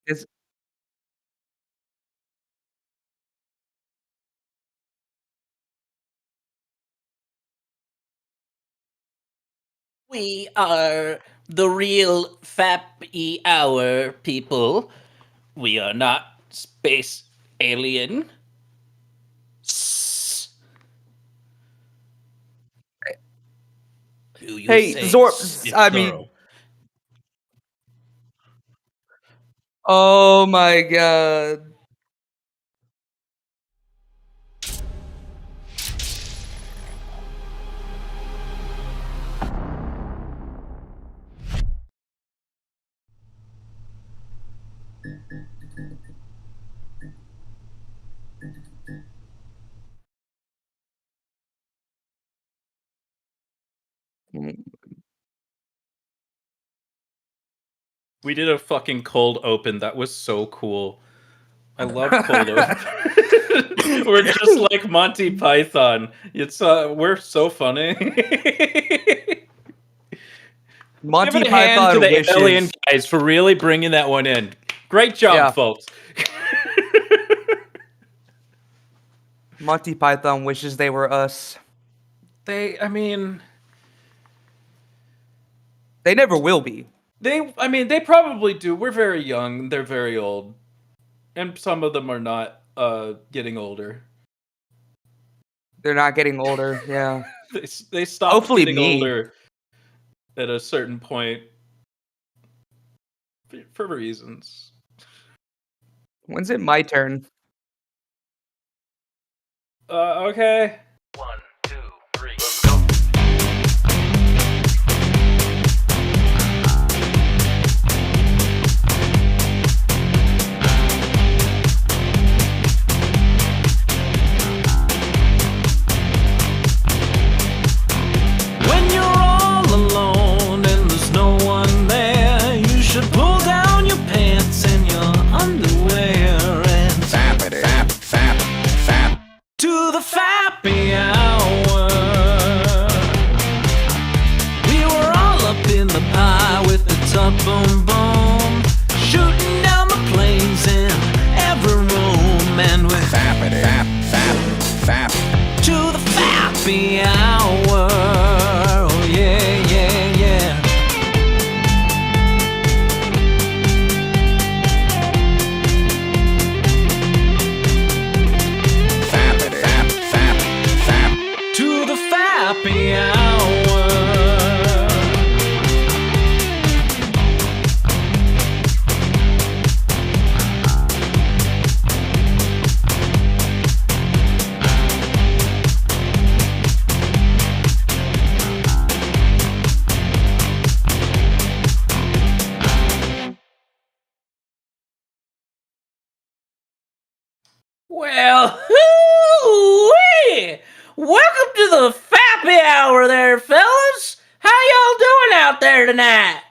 It's We are the real Fappy Hour people. We are not space alien. Who you hey, say Zorp. is I mean, thorough. oh my god. We did a fucking cold open. That was so cool. I love cold open. We're just like Monty Python. It's we're so funny. Give Monty a hand to Python the alien wishes. guys for really bringing that one in. Great job, Yeah, folks. Monty Python wishes they were us. I mean, They never will be. they probably do. We're very young. They're very old, and some of them are not getting older. They're not getting older. Yeah. They stopped Hopefully getting me. older at a certain point for reasons. When's it my turn? Okay. One, two, three, go. When you're all alone and there's no one there, you should pull down your pants and your underwear and Fap it, fap. to the Fappy Hour. We were all up in the pie with the top boom boom, shooting down the planes in every room, and we Fap it, fap. to the Fappy Hour. Oh yeah, yeah, yeah. Fap it, fap. To the Fappy Hour. Well, hoo-wee! Welcome to the Fappy Hour there, fellas. How y'all doing out there tonight?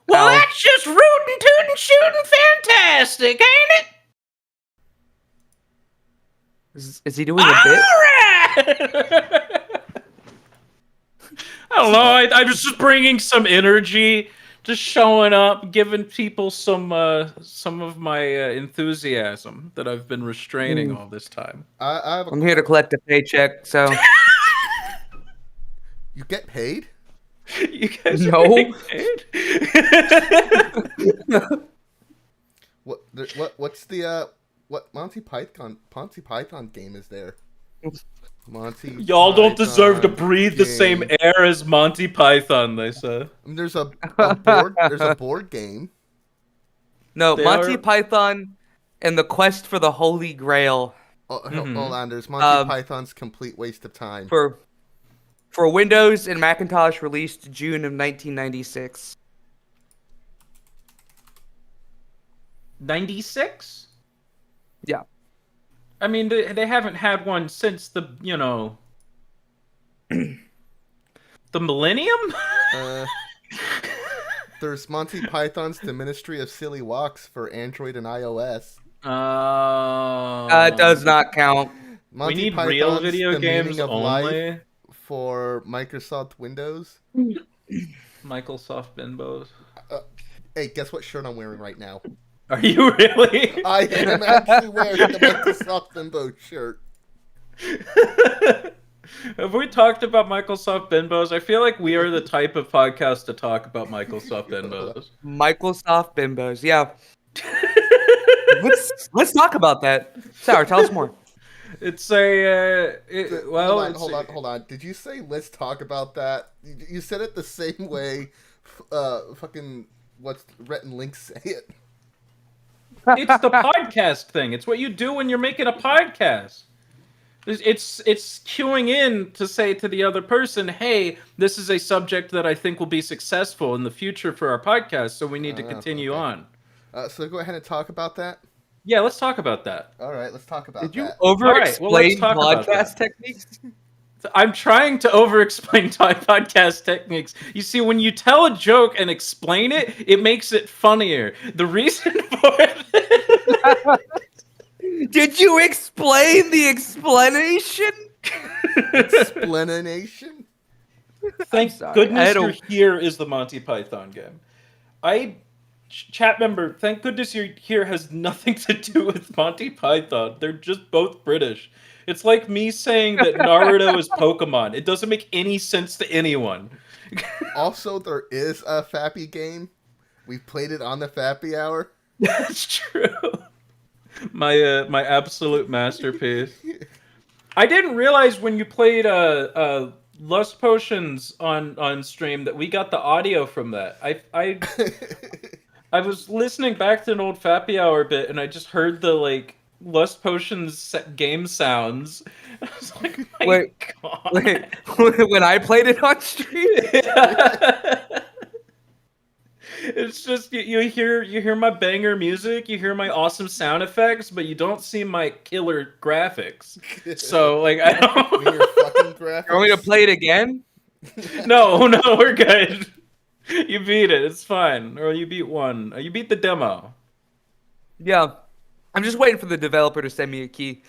Well, Ow. that's just rootin', tootin', shootin' fantastic, ain't it? Is he doing a bit? Alright! I don't know, I was just bringing some energy, just showing up, giving people some of my enthusiasm that I've been restraining all this time. I have I'm here to collect a paycheck, so you get paid? You guys are No. getting paid? What's the what Monty Python game is there? Monty Y'all don't deserve to Python breathe the same game. air as Monty Python, they said. I mean, there's a board game. no. They Monty are- Python and the Quest for the Holy Grail Hold on, there's Monty Python's Complete Waste of Time. for Windows and Macintosh, released June of 1996. 96? Yeah. I mean, they haven't had one since the, the millennium? There's Monty Python's The Ministry of Silly Walks for Android and iOS. It does not count. Monty we need Python's real video The games Meaning of only. Life for Microsoft Windows. Microsoft Bimbos. Hey, guess what shirt I'm wearing right now? Are you really? I am actually wearing the Microsoft Bimbo shirt. Have we talked about Microsoft Bimbos? I feel like we are the type of podcast to talk about Microsoft Bimbos. Microsoft bimbos. Yeah. Let's talk about that. Sour, tell us more. It's a well, it's Hold on. Did you say let's talk about that? You said it the same way. Fucking what's Rhett and Link say it? it's the podcast thing. It's what you do when you're making a podcast. It's queuing in to say to the other person, "Hey, this is a subject that I think will be successful in the future for our podcast, so we need to continue Okay. on." So go ahead and talk about that. Yeah, let's talk about that. All right, let's talk about Did you that. over-explain well, let's talk about podcast that. techniques? I'm trying to over-explain podcast techniques. You see, when you tell a joke and explain it, it makes it funnier. The reason for it... Did you explain the explanation? Explanation? Thank sorry, I goodness don't- you're here is the Monty Python game. Chat member, thank goodness you're here has nothing to do with Monty Python. They're just both British. It's like me saying that Naruto is Pokemon. It doesn't make any sense to anyone. Also, there is a Fappy game. We played it on the Fappy Hour. That's true. My absolute masterpiece. I didn't realize when you played Lust Potions on stream that we got the audio from that. I was listening back to an old Fappy Hour bit and I just heard the like Lust Potions game sounds. I was like, my Wait, God. wait, when I played it on stream? It's just you hear my banger music, you hear my awesome sound effects, but you don't see my killer graphics. So like I I mean, your fucking graphics. You want me to play it again? don't. No, we're good. You beat it. It's fine. Or you beat one. You beat the demo. Yeah. I'm just waiting for the developer to send me a key.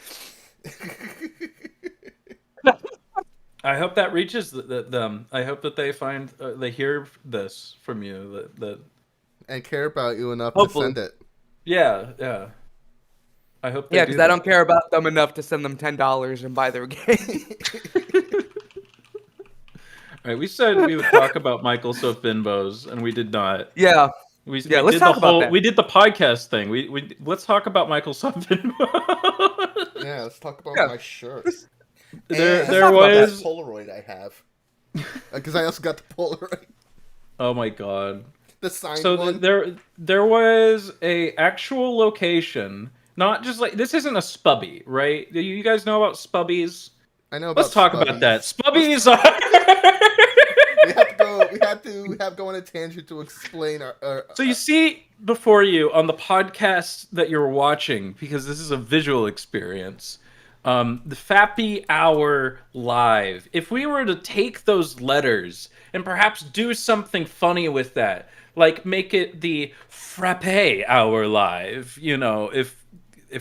I hope that reaches them. I hope that they find they hear this from you. That And care about you enough Hopefully. to send it. yeah. I hope they Yeah, do because I that. don't care about them enough to send them $10 and buy their game. All right, we said we would talk about Microsoft Bimbos, and we did not. Yeah. We Yeah, we let's did talk the about whole. that. We did the podcast thing. We let's talk about Microsoft Bimbos. Yeah, let's talk about Yeah. my shirt. There And there talk about was. that Polaroid I have. Because I also got the Polaroid. Oh my god. The signed So one. there was a actual location, not just like this isn't a Spubby, right? Do you guys know about Spubbies? I know about Let's talk Spubbies. about that. Spubbies are. We have to go on a tangent to explain our So you see before you on the podcast that you're watching, because this is a visual experience, the Fappy Hour Live. If we were to take those letters and perhaps do something funny with that, like make it the Frappe Hour Live, you know, if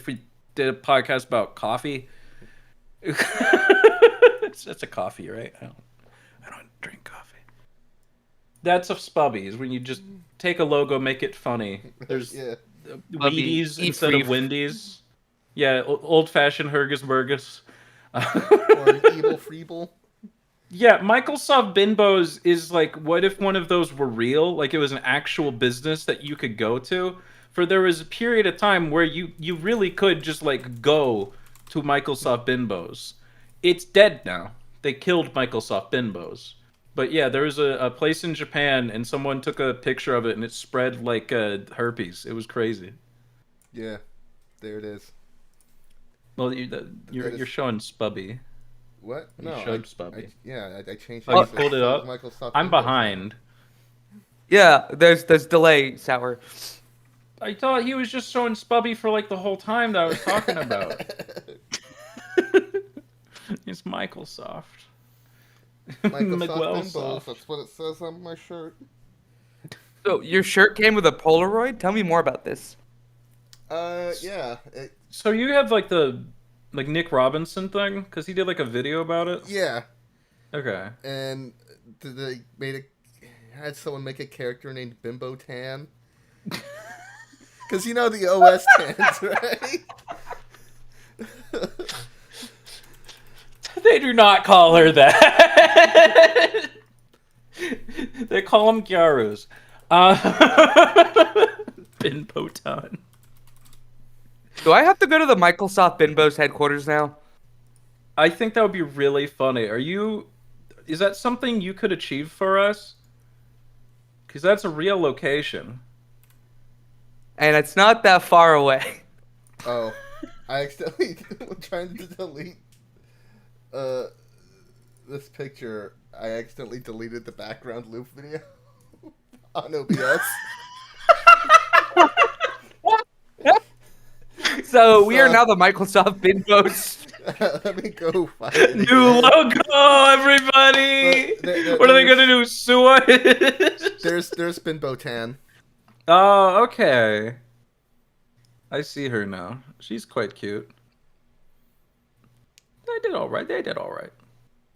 we did a podcast about coffee. It's a coffee, right? I don't drink coffee. That's a Spubbies when you just take a logo, make it funny. There's yeah. Wheaties Eat instead free. of Wendy's. Yeah, old fashioned Hergus Burgus. Or an evil Freeble. Yeah, Microsoft Bimbos is like, what if one of those were real? Like it was an actual business that you could go to? For there was a period of time where you really could just like go to Microsoft Bimbos. It's dead now. They killed Microsoft Bimbos. But yeah, there was a place in Japan and someone took a picture of it and it spread like herpes. It was crazy. Yeah. There it is. Well, you're showing Spubby. What? You No. showed Spubby. I changed Oh, you it. pulled it up? Microsoft I'm Windows. behind. Yeah, there's delay, Sour. I thought he was just showing Spubby for like the whole time that I was talking about. It's Microsoft. Microsoft Miguel Windows. Soft. That's what it says on my shirt. So your shirt came with a Polaroid? Tell me more about this. Yeah. So you have like the Nick Robinson thing because he did like a video about it. Yeah. Okay. And they had someone make a character named Bimbo Tan, Because you know the OS stands, right? They do not call her that. They call them Gyarus. Binbotan. Do I have to go to the Microsoft Binbo's headquarters now? I think that would be really funny. Is that something you could achieve for us? Because that's a real location. And it's not that far away. Oh, I accidentally was trying to delete this picture. I accidentally deleted the background loop video on OBS. So we are now the Microsoft Binbo's. Let me go find it. New again. logo, everybody! What are they gonna do? Sue us? There's been Botan. Oh, okay. I see her now. She's quite cute. They did all right.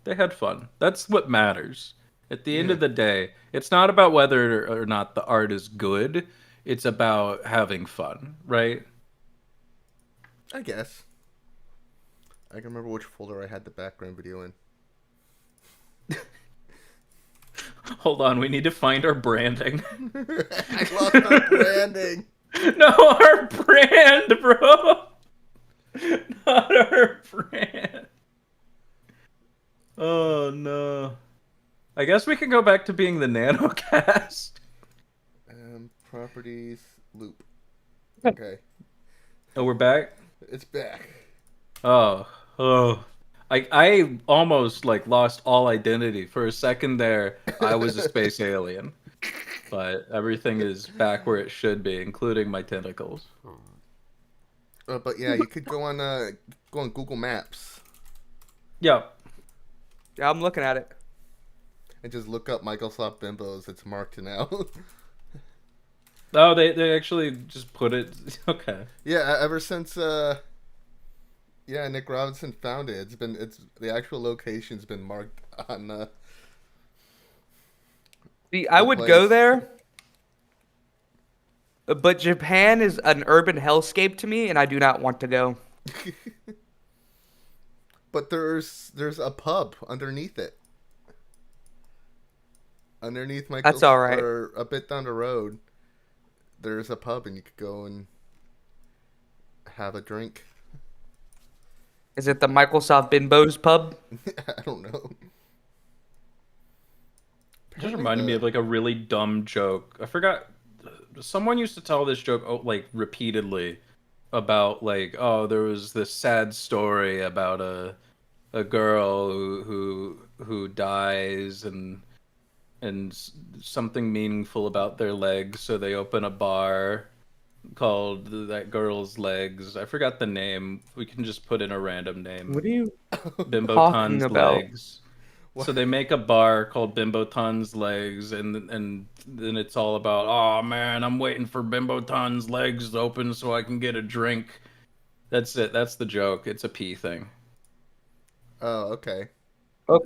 They had fun. That's what matters. At the end Yeah. of the day, it's not about whether or not the art is good. It's about having fun, right? I guess. I can remember which folder I had the background video in. Hold on, we need to find our branding. I lost my branding. No, our brand, bro. Not our brand. Oh no. I guess we can go back to being the NanoCast. Properties loop. Okay, Oh, we're back? it's back. Oh. I almost like lost all identity. For a second there, I was a space alien. But everything is back where it should be, including my tentacles. But yeah, you could go on Google Maps Yeah. Yeah, I'm looking at it. and just look up Microsoft Bimbos. It's marked now. Oh, they actually just put it. Okay. Yeah, ever since Nick Robinson found it, it's the actual location's been marked on See, I the would place. go there, but Japan is an urban hellscape to me, and I do not want to go. But there's a pub underneath it. Underneath That's all right. or a bit down the road, there's a pub and you could go and have a drink. Is it the Microsoft Binbo's pub? I don't know. It just reminded me of like a really dumb joke. I forgot. Someone used to tell this joke like repeatedly about like, oh, there was this sad story about a girl who dies and something meaningful about their legs, so they open a bar called That Girl's Legs. I forgot the name. We can just put in a random name. What are you Bimbo talking Ton's about? Legs. So they make a bar called Bimbo Ton's Legs, and then it's all about, oh man, I'm waiting for Bimbo Ton's Legs to open so I can get a drink. That's it. That's the joke. It's a pee thing. Oh, okay.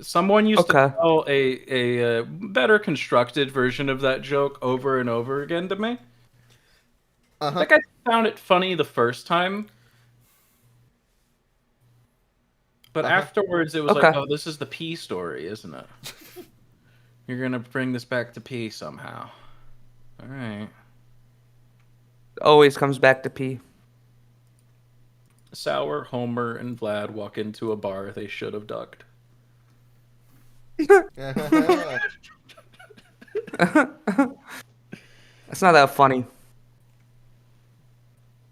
Someone used Okay. to tell a better constructed version of that joke over and over again to me. Uh-huh. Like I found it funny the first time, but afterwards it was like, Okay. oh, this is the pee story, isn't it? You're gonna bring this back to pee somehow. All right. Always comes back to pee. Sour, Homer, and Vlad walk into a bar they should have ducked. It's not that funny.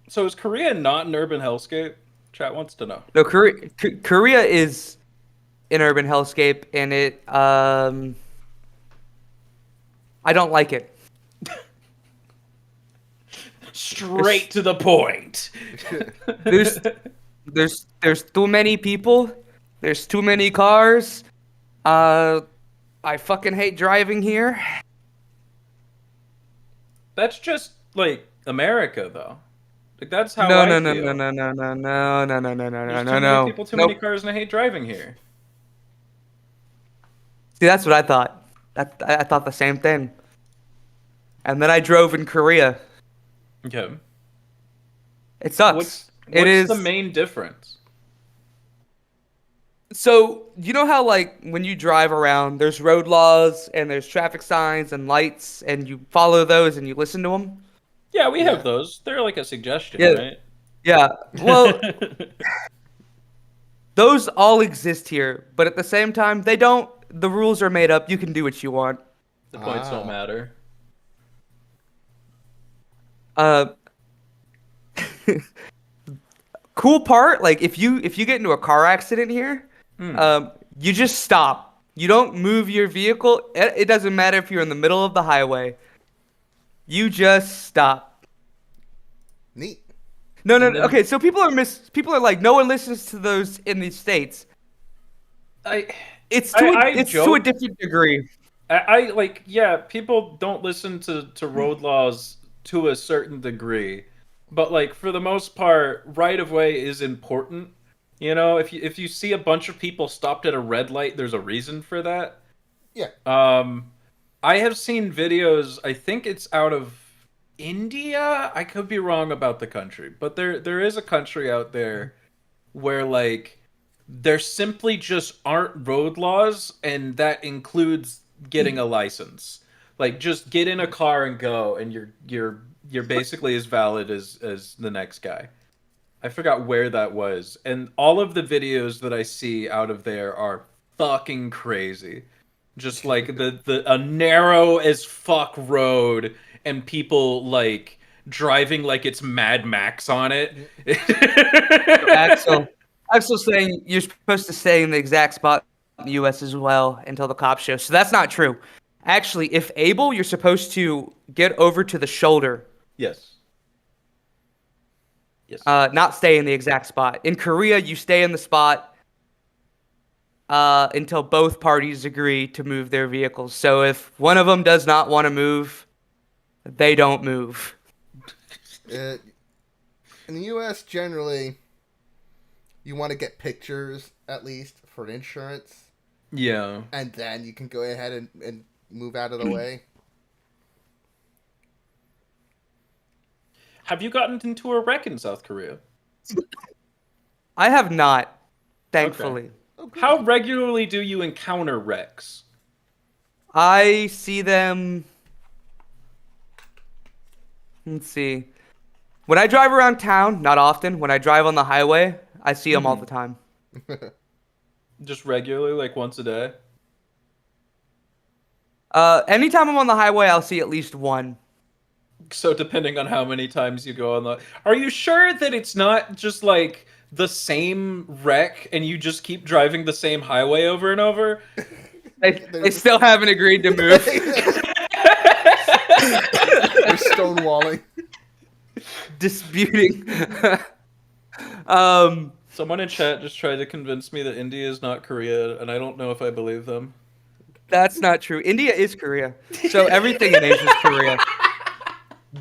So is Korea not an urban hellscape? Chat wants to know. No, Korea is an urban hellscape, and I don't like it. Straight to the point. There's too many people. There's too many cars. I fucking hate driving here. That's just like America, though. Like that's how No, I no, no, feel. no, no, no, no, no, no, no, no, no, There's no, too no. many people, too Nope. many cars, and I hate driving here. See, that's what I thought. I thought the same thing. And then I drove in Korea. Okay. It sucks. It What's the is. main difference? So, you know how, like, when you drive around, there's road laws and there's traffic signs and lights, and you follow those and you listen to them? Yeah, we have Yeah. those. They're like a suggestion, Yeah. right? Yeah. Well, The those all exist here, but at the same time, they don't. The rules are made up. You can do what you want. points don't Ah. matter. Uh, cool part, like if you get into a car accident here, Hmm. you just stop. You don't move your vehicle. It doesn't matter if you're in the middle of the highway. You just stop. Neat. No, no, And no. then Okay, so people are like, no one listens to those in these states. I It's I, to a, I it's to a joke. different degree. I like, yeah, people don't listen to road laws to a certain degree, but like for the most part, right of way is important. You know, if you see a bunch of people stopped at a red light, there's a reason for that. Yeah. Um, I have seen videos. I think it's out of India. I could be wrong about the country, but there is a country out there where like there simply just aren't road laws, and that includes getting a license. Like just get in a car and go, and you're basically as valid as the next guy. I forgot where that was, and all of the videos that I see out of there are fucking crazy. Just like the a narrow as fuck road, and people like driving like it's Mad Max on it. So Axel's saying you're supposed to stay in the exact spot in the U.S. as well until the cops show. So that's not true. Actually, if able, you're supposed to get over to the shoulder, Yes. Yes. not stay in the exact spot. In Korea, you stay in the spot until both parties agree to move their vehicles. So if one of them does not want to move, they don't move. In the U.S., generally, you want to get pictures at least for insurance, Yeah. and then you can go ahead and move out of the way. Have you gotten into a wreck in South Korea? I have not, thankfully. Oh, good. How regularly do you encounter wrecks? I see them. Let's see. When I drive around town, not often. When I drive on the highway, I see them all the time. Just regularly, like once a day? Anytime I'm on the highway, I'll see at least one. So depending on how many times you go on the... Are you sure that it's not just like the same wreck and you just keep driving the same highway over and over? They still haven't agreed to move. They're stonewalling. Disputing. Someone in chat just tried to convince me that India is not Korea, and I don't know if I believe them. That's not true. India is Korea. So everything in Asia is Korea.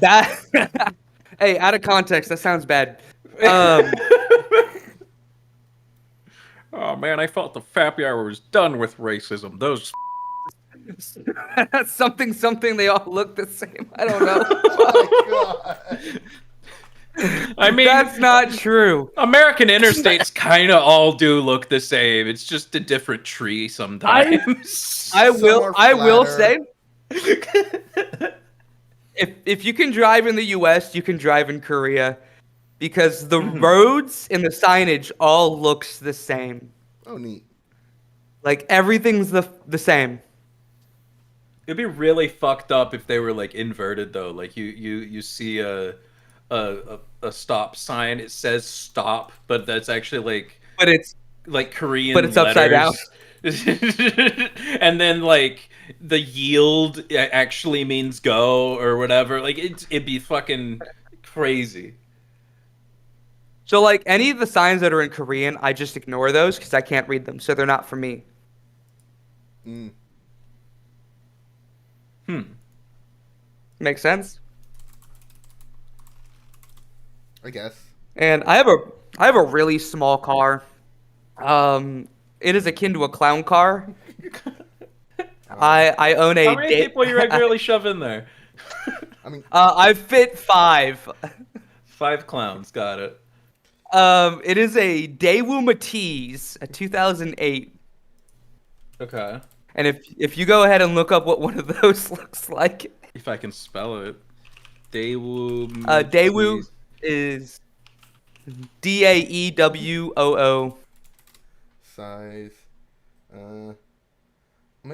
That Hey, out of context, that sounds bad. Oh man, I thought the Fappy Hour was done with racism. Those... something they all look the same. I don't know. Oh my god. I mean, That's not true. American interstates kind of all do look the same. It's just a different tree sometimes. I will are I will flatter. say if you can drive in the US, you can drive in Korea because the roads and the signage all looks the same. Oh, neat. Like Everything's the same. It'd be really fucked up if they were like inverted though. Like you see a stop sign. It says stop, but that's actually But it's like Korean But it's upside down. letters. And then like the yield actually means go or whatever. Like it'd be fucking crazy. so like any of the signs that are in Korean, I just ignore those because I can't read them, so they're not for me. Mm. Make sense? I guess. And I have a really small car. It is akin to a clown car. I own a How many people you regularly shove in there? I mean, I fit 5. 5 clowns. Got it. It is a Daewoo Matisse, a 2008. Okay. And if you go ahead and look up what one of those looks like, If I can spell it. Daewoo. Daewoo is Daewoo. Size. I mean,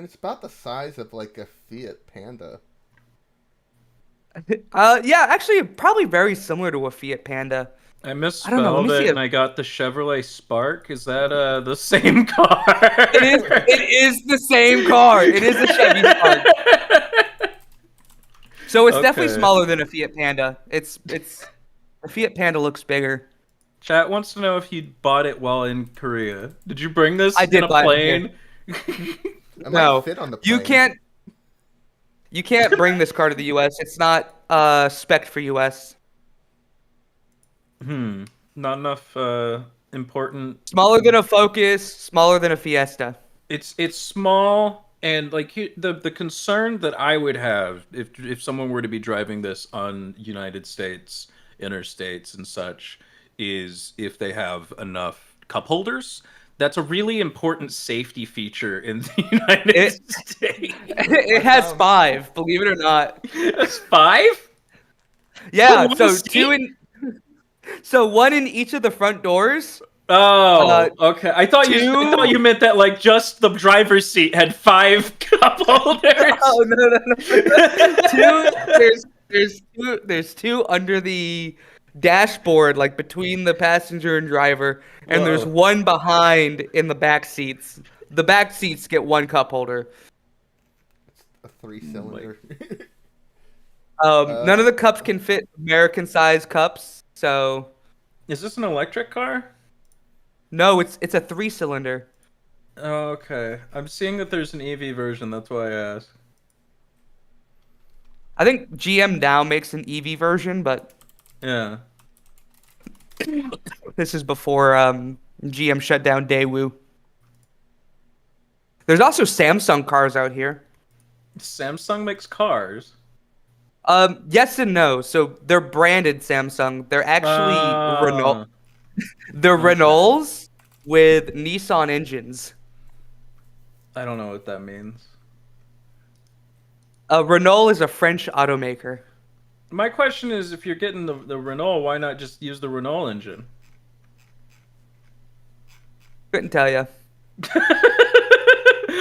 it's about the size of like a Fiat Panda. Yeah, actually, probably very similar to a Fiat Panda. I I don't know. Let misspelled me it, see. and I got the Chevrolet Spark. Is that the same car? It is. It is the same car. It is a Chevy Spark. So it's definitely Okay. smaller than a Fiat Panda. It's the Fiat Panda looks bigger. Chat wants to know if you bought it while in Korea. Did you bring this I did in a buy it plane? It No, might fit on the you plane. can't bring this car to the U.S. It's not spec for U.S. Not enough important. Smaller than a Focus, smaller than a Fiesta. It's small, and like the concern that I would have if someone were to be driving this on United States interstates and such is if they have enough cup holders. That's a really important safety feature in the United It- States. It has 5, believe it or not. That's 5? Yeah, For one so seat? one in each of the front doors. Oh, okay. I thought two- you meant that like just the driver's seat had 5 cup holders. Oh no. There's two under the dashboard, like between the passenger and driver, and there's Whoa. one behind in the back seats. The back seats get 1 cup holder. A 3-cylinder. None of the cups can fit American-sized cups, so Is this an electric car? no, it's a 3-cylinder. Oh, okay. I'm seeing that there's an EV version. That's why I asked. I think GM now makes an EV version, but Yeah. this is before GM shut down Daewoo. There's also Samsung cars out here. Samsung makes cars. Yes and no. So they're branded Samsung. They're actually Renault. They're Renaults with Nissan engines. I don't know what that means. Renault is a French automaker. My question is, if you're getting the Renault, why not just use the Renault engine? Couldn't tell you.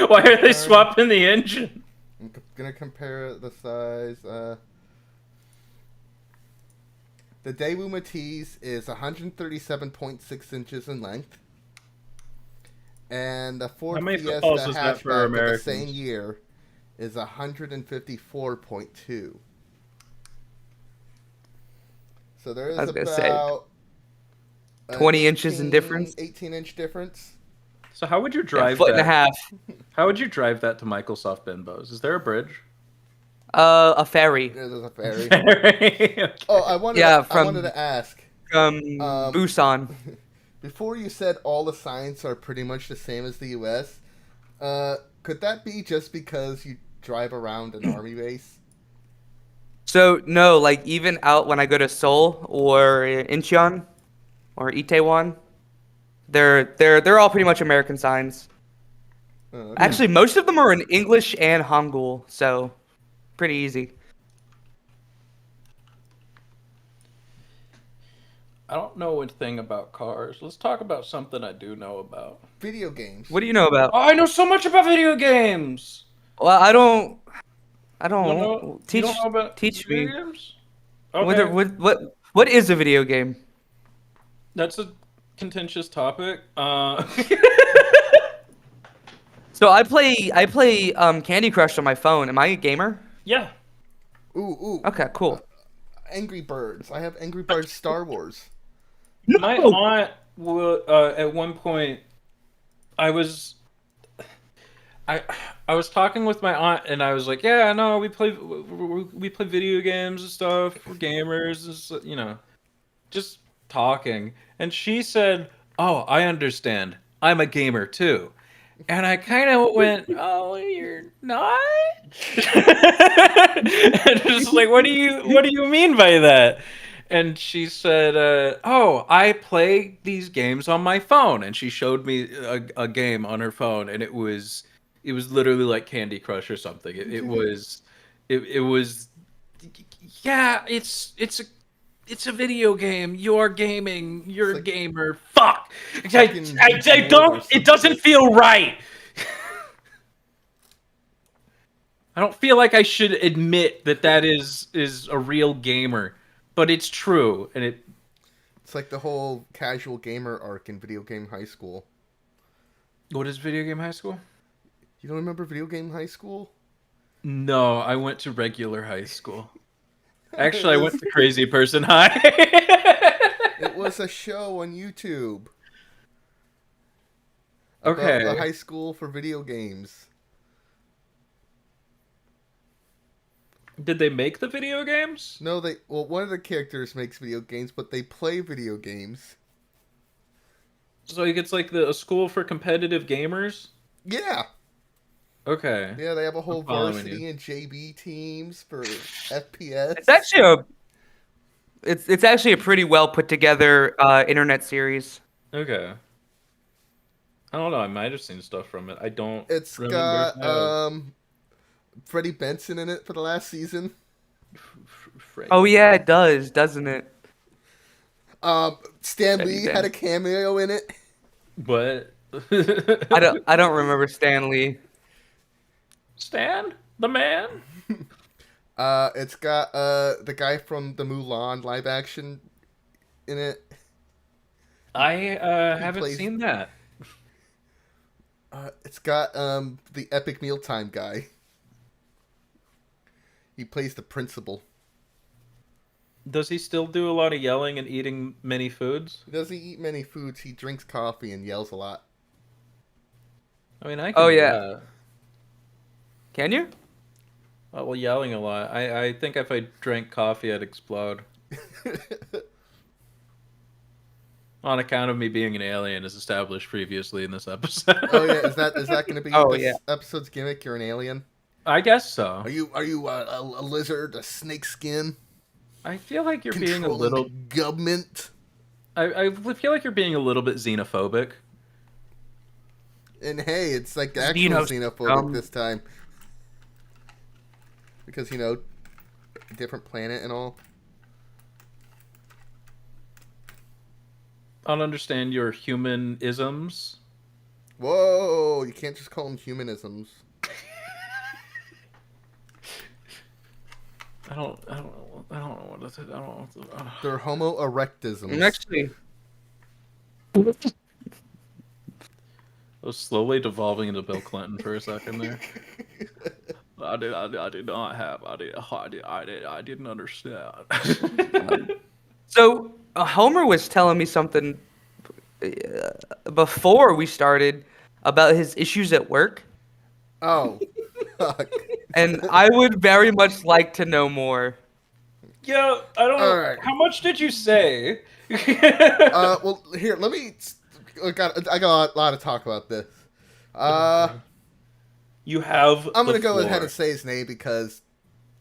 Why are they swapping the engine? I'm gonna compare the size. The Daewoo Matisse is 137.6 inches in length, and the Ford How many Fiesta footballs is that for hatchback of the Americans? same year is 154.2. So there is I was gonna say, about 20 inches in difference? 18-inch difference. So how would you Yeah, drive foot that? and a half. How would you drive that to Microsoft Benbows? Is there a bridge? A ferry There's a ferry. Okay. Oh, I wanted to ask. from Busan. Before you said all the signs are pretty much the same as the U.S., could that be just because you drive around an army base? So no, like even out when I go to Seoul or Incheon or Itaewon, they're all pretty much American signs. Okay. Actually, most of them are in English and Hangul, so pretty easy. I don't know a thing about cars. Let's talk about something I do know about. Video games. What do you know about? Oh, I know so much about video games. Well, I don't. You don't know, Teach you don't know about teach video me. games? Okay. What is a video game? That's a contentious topic. So I play Candy Crush on my phone. Am I a gamer? Yeah. Ooh. Okay, cool. Angry Birds. I have Angry Birds Star Wars. My aunt at one point I was talking with my aunt and I was like, "Yeah, no, we play video games and stuff. We're gamers, just talking." And she said, "Oh, I understand. I'm a gamer too." And I kind of went, "Oh, you're not?" And just like, what do you mean by that? And she said, "Oh, I play these games on my phone." And she showed me a game on her phone, and it was literally like Candy Crush or something. It was yeah. It's a video game. You're gaming. You're a like gamer. Fuck. fucking I Lord or don't. some It doesn't shit. feel right. I don't feel like I should admit that that is a real gamer, but it's true, and it. It's like the whole casual gamer arc in Video Game High School. What is video game high school? You don't remember Video Game High School? No, I went to regular high school. Actually, I It went was, to Crazy Person High. it was a show on YouTube about Okay. the high school for video games. Did they make the video games? No, one of the characters makes video games, but they play video games. So it's like a school for competitive gamers? Yeah, Okay. yeah, they have a whole I'm following varsity you. and JV teams for FPS. It's actually a pretty well put together internet series. Okay. I don't know. I might have seen stuff from it. I don't It's remember if got I have. Freddie Benson in it for the last season. Oh yeah, it does, doesn't it? Stan Freddie Lee had a Benson. cameo in it. But I don't remember Stanley. Stan, the man. It's got the guy from the Mulan live action in it. I He haven't plays- seen that. It's got the Epic Mealtime guy. He plays the principal. Does he still do a lot of yelling and eating many foods? He doesn't eat many foods. He drinks coffee and yells a lot. I mean, I can Oh, do yeah. that. Can you? Well, yelling a lot. I think if I drank coffee, I'd explode. On account of me being an alien, as established previously in this episode. Oh yeah, is that going to be Oh, this yeah. episode's gimmick? You're an alien. I guess so. Are you a lizard, a snake skin, I feel like you're being a controlling little. the government? I feel like you're being a little bit xenophobic. And hey, it's like actual xenophobic this time because different planet and all. I don't understand your human isms. Whoa! You can't just call them humanisms. I don't know what to say. I don't know what to, They're Homo erectisms. I'm actually. I was slowly devolving into Bill Clinton for a second there. I didn't understand. So Homer was telling me something before we started about his issues at work, Oh, fuck. and I would very much like to know more. Yeah, I don't know. Alright. How much did you say? Well, here, let me. I got a lot to talk about this. You have. I'm gonna the go ahead floor. and say his name because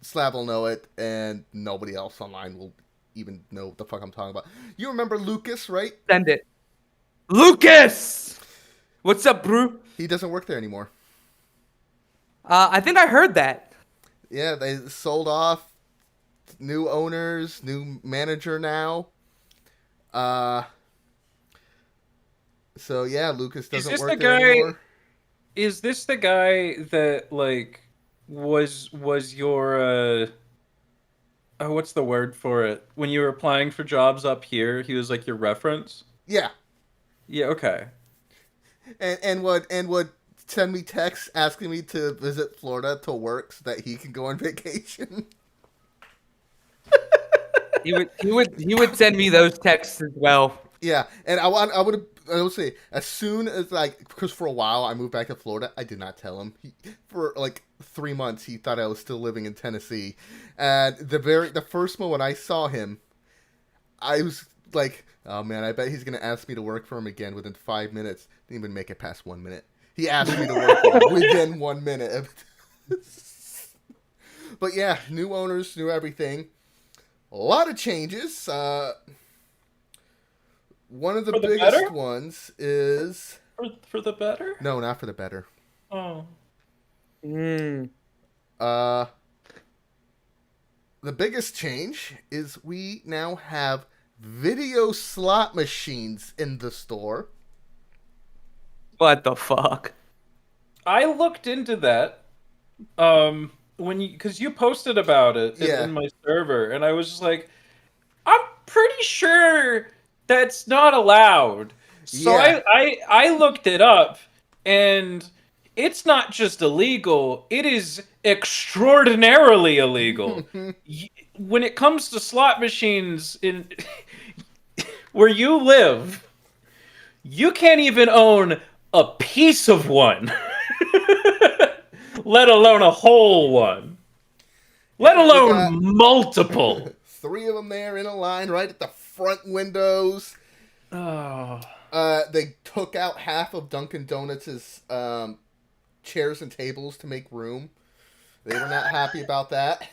Slab will know it, and nobody else online will even know what the fuck I'm talking about. You remember Lucas, right? Send it, Lucas. What's up, bro? He doesn't work there anymore. I think I heard that. Yeah, they sold off. New owners, new manager now. So yeah, Lucas doesn't this work the there guy- anymore. Is this the guy that like was your oh, what's the word for it? When you were applying for jobs up here, he was like your reference? Yeah, Yeah, okay. and would send me texts asking me to visit Florida to work so that he can go on vacation. He would send me those texts as well. Yeah, and I would say as soon as because for a while I moved back to Florida, I did not tell him. For like 3 months he thought I was still living in Tennessee, and the first moment I saw him, I was like, oh man, I bet he's gonna ask me to work for him again within 5 minutes. Didn't even make it past 1 minute. He asked me to work for him within 1 minute. But yeah, new owners, new everything. a lot of changes. One of the For the biggest better? ones is For the better? no, not for the better. Oh. Mm. Uh, the biggest change is we now have video slot machines in the store. What the fuck? I looked into that. When because you posted about it Yeah. in my server, and I was just like, I'm pretty sure that's not allowed. So Yeah. I looked it up, and it's not just illegal, it is extraordinarily illegal. When it comes to slot machines in where you live, you can't even own a piece of one, let alone a whole one, let We alone got multiple. 3 of them there in a line right at the front windows. Oh. They took out half of Dunkin' Donuts' chairs and tables to make room. They were not happy about that.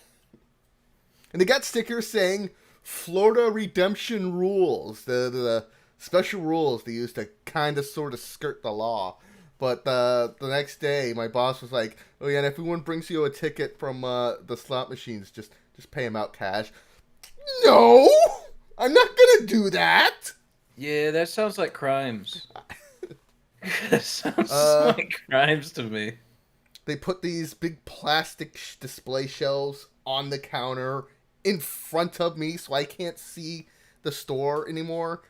And they got stickers saying Florida Redemption Rules, the special rules they used to kind of sort of skirt the law. But the next day, my boss was like, "Oh yeah, and if anyone brings you a ticket from the slot machines, just pay them out cash." No, I'm not gonna do that. Yeah, that sounds like crimes. That sounds Uh, like crimes to me. They put these big plastic display shelves on the counter in front of me, so I can't see the store anymore.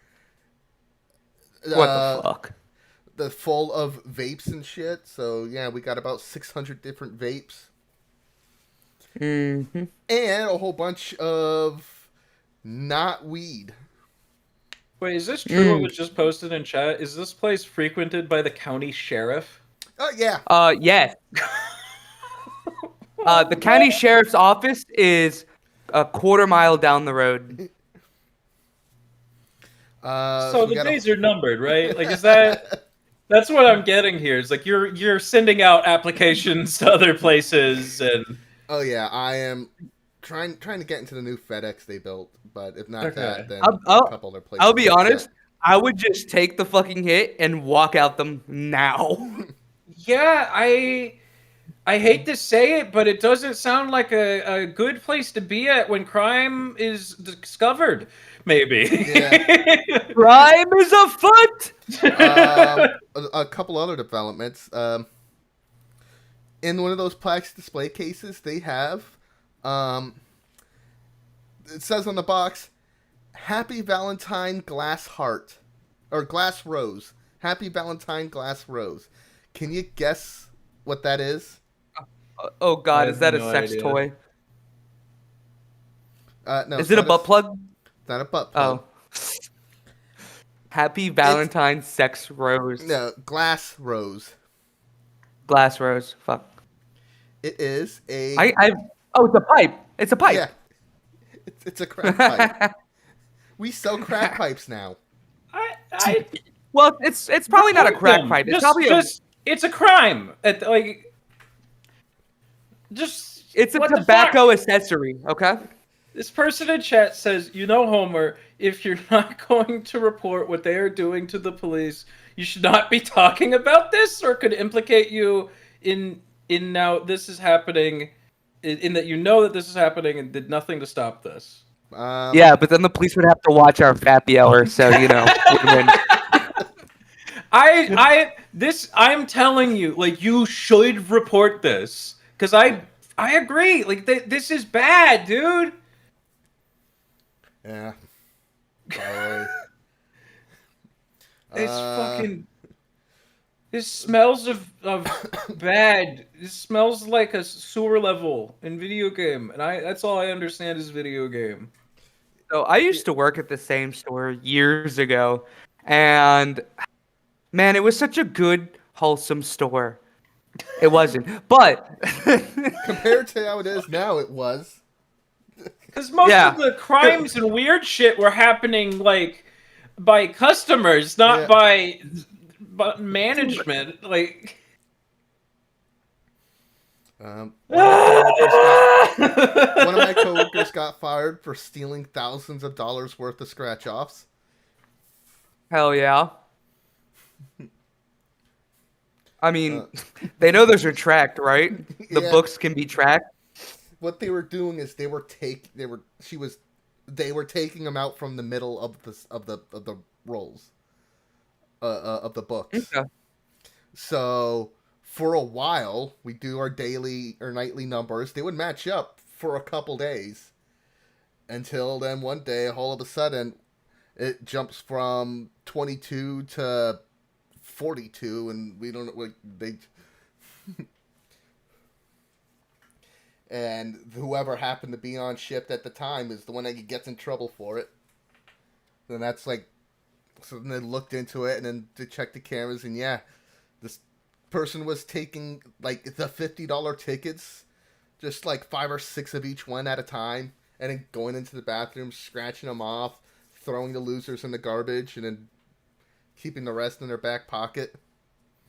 What the fuck? They're full of vapes and shit. So yeah, we got about 600 different vapes Mm-hmm. and a whole bunch of not weed. Wait, is this true? What was just posted in chat? Is this place frequented by the county sheriff? Oh yeah. Yes. The county sheriff's office is a quarter mile down the road. So we the got days are numbered, right? Like, is that? That's what I'm getting here. It's like you're sending out applications to other places, and Oh yeah, I am trying to get into the new FedEx they built, but if not Okay. that, then I'll- a couple other places. I'll be like honest. I would just take the fucking hit and walk out them now. yeah, I hate to say it, but it doesn't sound like a good place to be at when crime is discovered. Maybe. Yeah. Crime is afoot. A couple other developments. In one of those plastic display cases, they have, it says on the box, "Happy Valentine Glass Heart," or Glass Rose. Happy Valentine Glass Rose. Can you guess what that is? Oh god, I is that a have no sex idea. toy? No. Is it a butt plug? It's not a butt plug. Oh. Happy Valentine's sex rose. No, Glass Rose. Glass rose. Fuck. It is a. Oh, it's a pipe. It's a pipe. Yeah. It's a crack pipe. We sell crack pipes now. I Well, it's probably not a crack them. pipe. It's Just- probably just it's a crime. it's a what the tobacco fuck? accessory. Okay. This person in chat says, Homer, if you're not going to report what they are doing to the police, you should not be talking about this, or could implicate you in now this is happening, in that you know that this is happening and did nothing to stop this. Yeah, but then the police would have to watch our Fappy Hour, so win-win. I'm telling you, like, you should report this, because I agree, like, this is bad, dude. Yeah. Sorry. It's fucking. This smells of bad. This smells like a sewer level in video game, and that's all I understand is video game. So I used to work at the same store years ago, and man, it was such a good, wholesome store. It wasn't, but Compared to how it is now, it was. Because most Yeah. of the crimes and weird shit were happening like by customers, not Yeah. by management. Like. One of my coworkers almost got fired for stealing thousands of dollars worth of scratch offs. Hell yeah. I mean, Uh, they know those are tracked, right? The Yeah. books can be tracked. What they were doing is they were taking them out from the middle of the rolls of the books. Okay. So for a while, we do our daily or nightly numbers. They would match up for a couple days, until then one day, all of a sudden, it jumps from 22 to 42, and we don't like they. And whoever happened to be on shift at the time is the one that gets in trouble for it. Then that's like, so then they looked into it, and then they checked the cameras, and yeah, this person was taking like the $50 tickets, just like 5 or 6 of each one at a time, and then going into the bathroom, scratching them off, throwing the losers in the garbage, and then keeping the rest in their back pocket.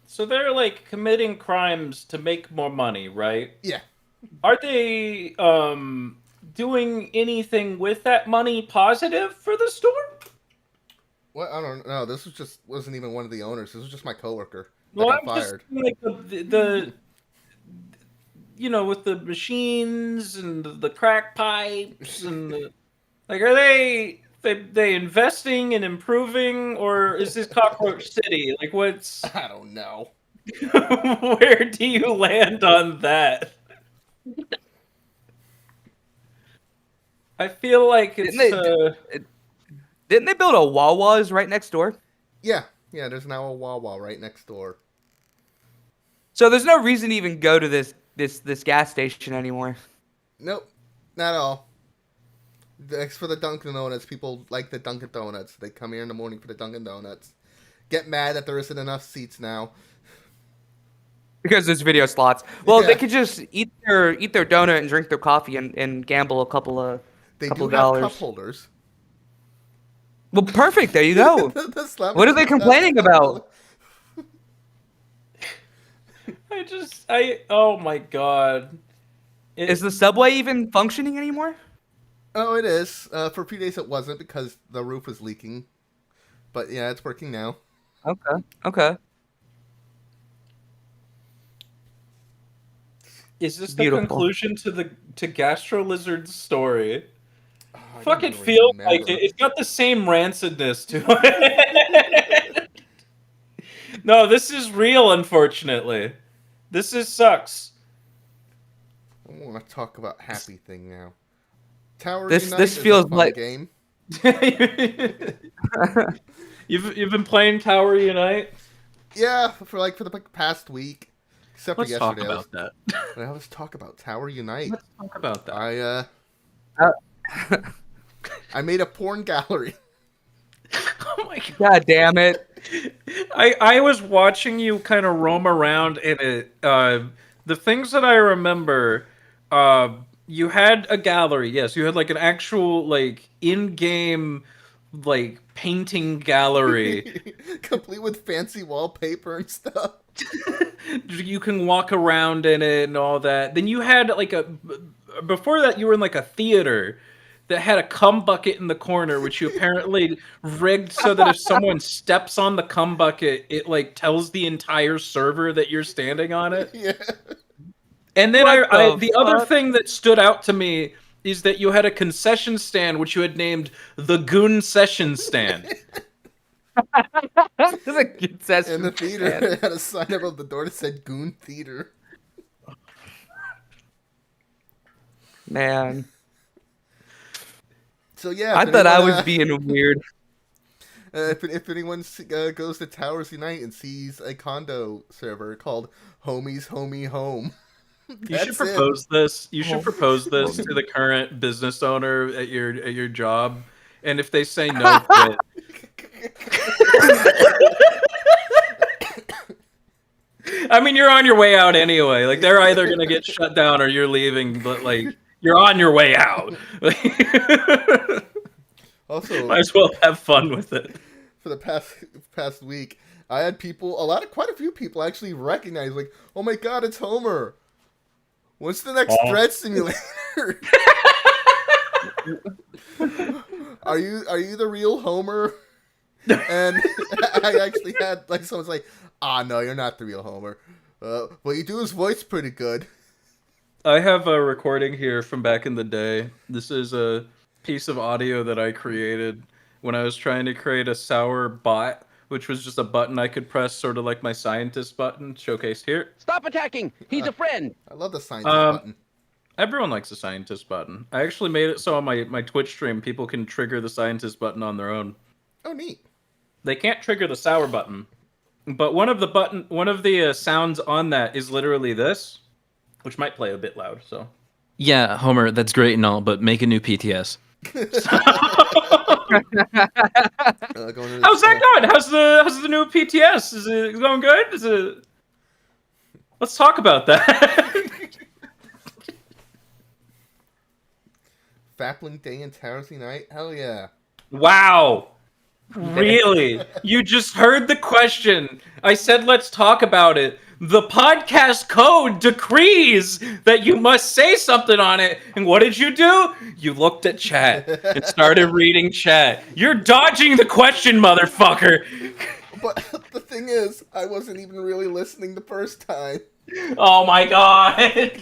So they're like committing crimes to make more money, right? Yeah. Are they doing anything with that money positive for the store? Well, I don't know. This wasn't even one of the owners. This was just my coworker that Well, got I'm just fired. like the with the machines and the crack pipes and like, are they investing in improving, or is this Cockroach City? Like, what's I don't know. where do you land on that? I feel like it's Didn't they build a Wawa's right next door? Yeah. There's now a Wawa right next door. So there's no reason to even go to this gas station anymore. Nope, not at all. Thanks for the Dunkin' Donuts. People like the Dunkin' Donuts. They come here in the morning for the Dunkin' Donuts. Get mad that there isn't enough seats now. Because there's video slots. Well, Yeah. they could just eat their donut and drink their coffee and gamble a couple of They couple do have dollars. cup holders. Well, perfect. There you go. The slap- What are they complaining about? oh my god. Is the subway even functioning anymore? Oh, it is. For a few days it wasn't because the roof was leaking. But yeah, it's working now. Okay. Is this Beautiful. the conclusion to Gastro Lizard's story? Oh, I Fuck, don't it even feels remember. like it. It's got the same rancidness to it. No, this is real, unfortunately. This sucks. I want to talk about Happy Thing now. Tower This Unite is feels a fun like- game. You've been playing Tower Unite? Yeah, for the past week. Except Let's for talk yesterday. about that. Let's talk about Tower Unite. Let's talk about that. I made a porn gallery. Oh my god. God damn it. I was watching you kind of roam around in it. The things that I remember, you had a gallery. Yes, you had like an actual like in-game like painting gallery. Complete with fancy wallpaper and stuff. You can walk around in it and all that. Then you had like before that you were in like a theater that had a cum bucket in the corner, which you apparently rigged so that if someone steps on the cum bucket, it like tells the entire server that you're standing on it. Yeah. And then What the the other fuck? thing that stood out to me is that you had a concession stand which you had named the Goon Session Stand. This is a good session. And the theater had a sign above the door that said Goon Theater. Man. So yeah, I if thought I anyone, was being weird. if anyone goes to Towers Unite and sees a condo server called Homies Homie Home, You should that's propose this. You should Oh. propose this to the current business owner at your job, and if they say no, quit. I mean, you're on your way out anyway. Like, they're either gonna get shut down or you're leaving, but like, you're on your way out. Also, Might as well have fun with it. for the past week, I had quite a few people actually recognize, like, oh my god, it's Homer. What's the next Oh. Thread Simulator? Are you the real Homer? And I actually had like someone's like, no, you're not the real Homer. Well, you do his voice pretty good. I have a recording here from back in the day. This is a piece of audio that I created when I was trying to create a sour bot, which was just a button I could press, sort of like my scientist button, showcased here. Stop attacking! He's a friend! I love the scientist Um, button. Everyone likes the scientist button. I actually made it so on my Twitch stream, people can trigger the scientist button on their own. Oh, neat. They can't trigger the sour button, but one of the sounds on that is literally this, which might play a bit loud. So Yeah, Homer, that's great and all, but make a new PTS. Going to how's that going? How's the new PTS? Is it going good? Is it? Let's talk about that. Fapling Day and Tarothy Night? Hell yeah. Wow. Really? You just heard the question. I said let's talk about it. The podcast code decrees that you must say something on it. And what did you do? You looked at chat and started reading chat. You're dodging the question, motherfucker. But the thing is, I wasn't even really listening the first time. Oh my god.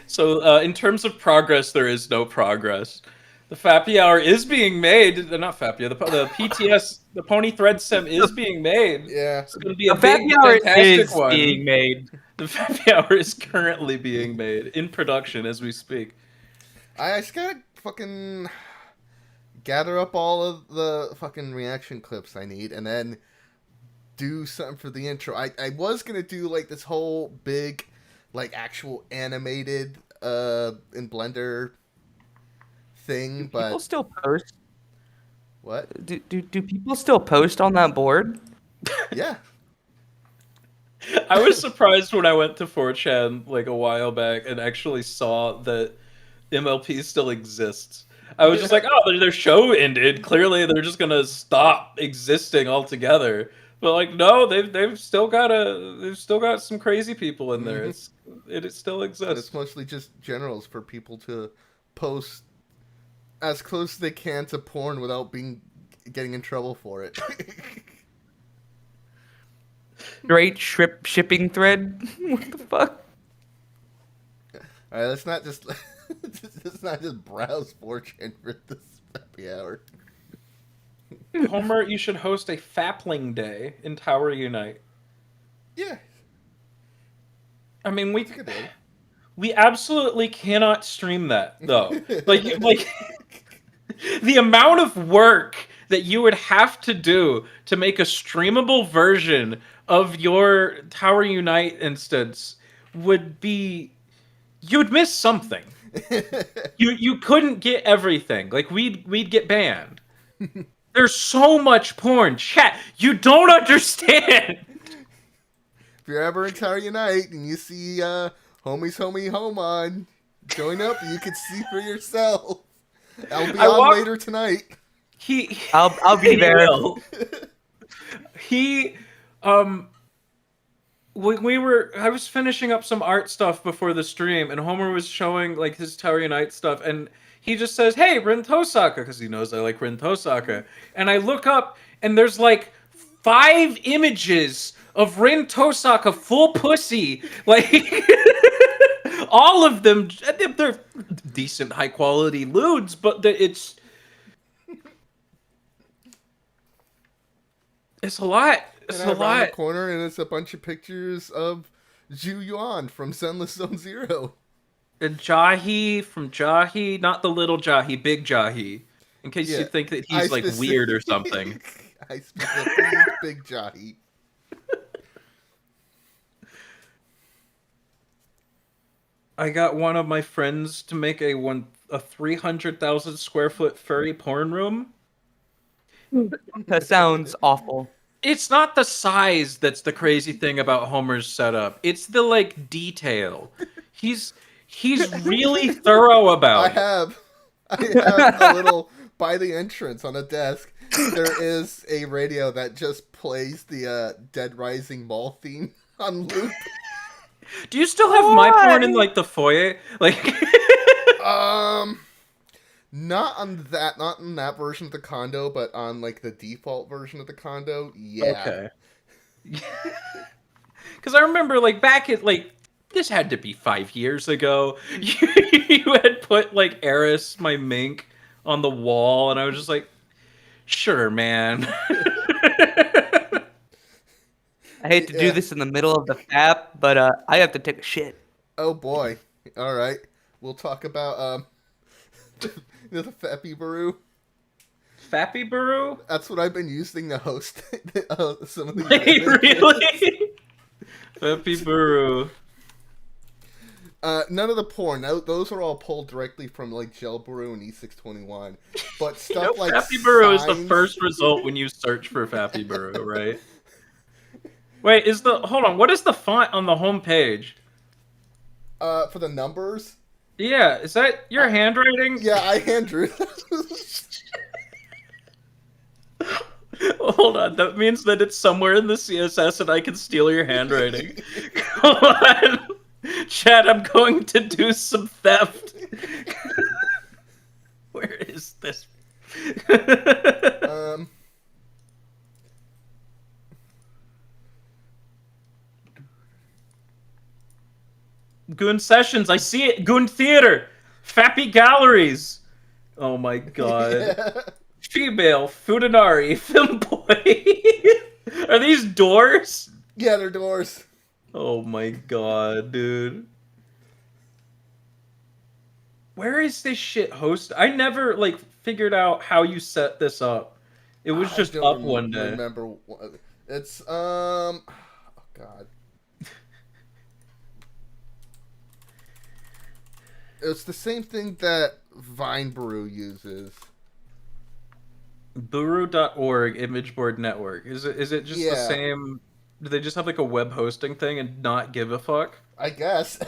So, in terms of progress, there is no progress. The Fappy Hour is being made. Not Fappy, the PTS, the Pony Thread Sim is being made. Yeah. It's going to be a The big, Fappy Hour fantastic is one. being made. The Fappy Hour is currently being made in production as we speak. I just gotta fucking gather up all of the fucking reaction clips I need and then do something for the intro. I was gonna do like this whole big, like actual animated in Blender thing, People but still post. what? Do people still post on that board? Yeah. I was surprised when I went to 4chan like a while back and actually saw that MLP still exists. I was just like, oh, their show ended. Clearly, they're just gonna stop existing altogether. But like, no, they've still got some crazy people in there. It still But exists. it's mostly just generals for people to post as close as they can to porn without getting in trouble for it. Great shipping thread. What the fuck? All right, let's not just browse 4chan for this happy hour. Homer, you should host a Fapling Day in Tower Unite. Yeah, I mean, it's a good day. we absolutely cannot stream that though. like the amount of work that you would have to do to make a streamable version of your Tower Unite instance would be, you'd miss something. You couldn't get everything. Like we'd get banned. There's so much porn. Chat, you don't understand. If you're ever in Tower Unite and you see Homie's Homie Home on, join up and you can see for yourself. I'll be on later tonight. I'll be there. I was finishing up some art stuff before the stream, and Homer was showing like his Tower Unite stuff, and he just says, "Hey, Rin Tosaka," because he knows I like Rin Tosaka. And I look up, and there's like 5 images of Rin Tosaka full pussy, like all of them. They're decent, high quality lewds, but it's a lot. It's And a around lot. the corner, and it's a bunch of pictures of Zhu Yuan from Sunless Zone Zero. And Jahi from Jahi, not the little Jahi, big Jahi. In case you think that he's like weird or something. I specifically use Big Jahi. I got one of my friends to make a 300,000 square foot furry porn room. That sounds awful. It's not the size that's the crazy thing about Homer's setup. It's the like detail. He's really thorough about I it. have a little by the entrance on a desk. There is a radio that just plays the Dead Rising Mall theme on loop. Do you still have my porn in like the foyer? Like, Um, not in that version of the condo, but on like the default version of the condo. Yeah. okay. Because I remember like back at like this had to be 5 years ago. You had put like Eris, my mink, on the wall, and I was just like, sure, man. I hate to do Yeah. this in the middle of the fap, but I have to take a shit. Oh boy. All right. We'll talk about the Fappy Baru. Fappy Baru? That's what I've been using to host some of these. Wait, really? Fappy Baru. None of the porn. Those are all pulled directly from like Jailbrew and E621. But stuff like Fappy Baru is the signs- first result when you search for Fappy Baru, right? Wait, hold on, what is the font on the home page? for the numbers. Yeah, is that your handwriting? Yeah, I hand drew. Hold on, that means that it's somewhere in the CSS and I can steal your handwriting. Come on. Chad, I'm going to do some theft. Where is this? um. Goon Sessions, I see it. Goon Theater. Fappy Galleries. Oh my god. Yeah. Female, Fudanari, Femboy. Are these doors? Yeah, they're doors. Oh my god, dude. Where is this shit host? I never like figured out how you set this up. It was just don't up one day. Remember, it's oh god. It's the same thing that Vine Brew uses. Buru.org image board network. Is it just the Yeah. same? Do they just have like a web hosting thing and not give a fuck? I guess.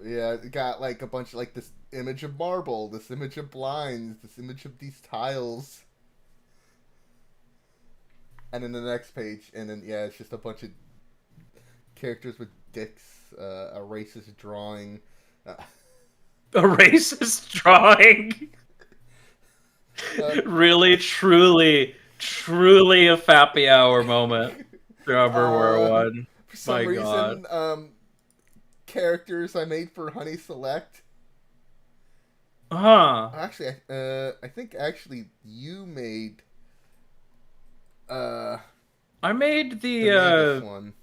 Yeah, it got like a bunch of like this image of marble, this image of blinds, this image of these tiles. And then the next page, and then yeah, it's just a bunch of characters with dicks, a racist drawing. A racist drawing. Really, truly a Fappy Hour moment. There ever were one. For some My reason, God. Characters I made for Honey Select. Huh. Actually, I think actually you made. I made The the Mavis one.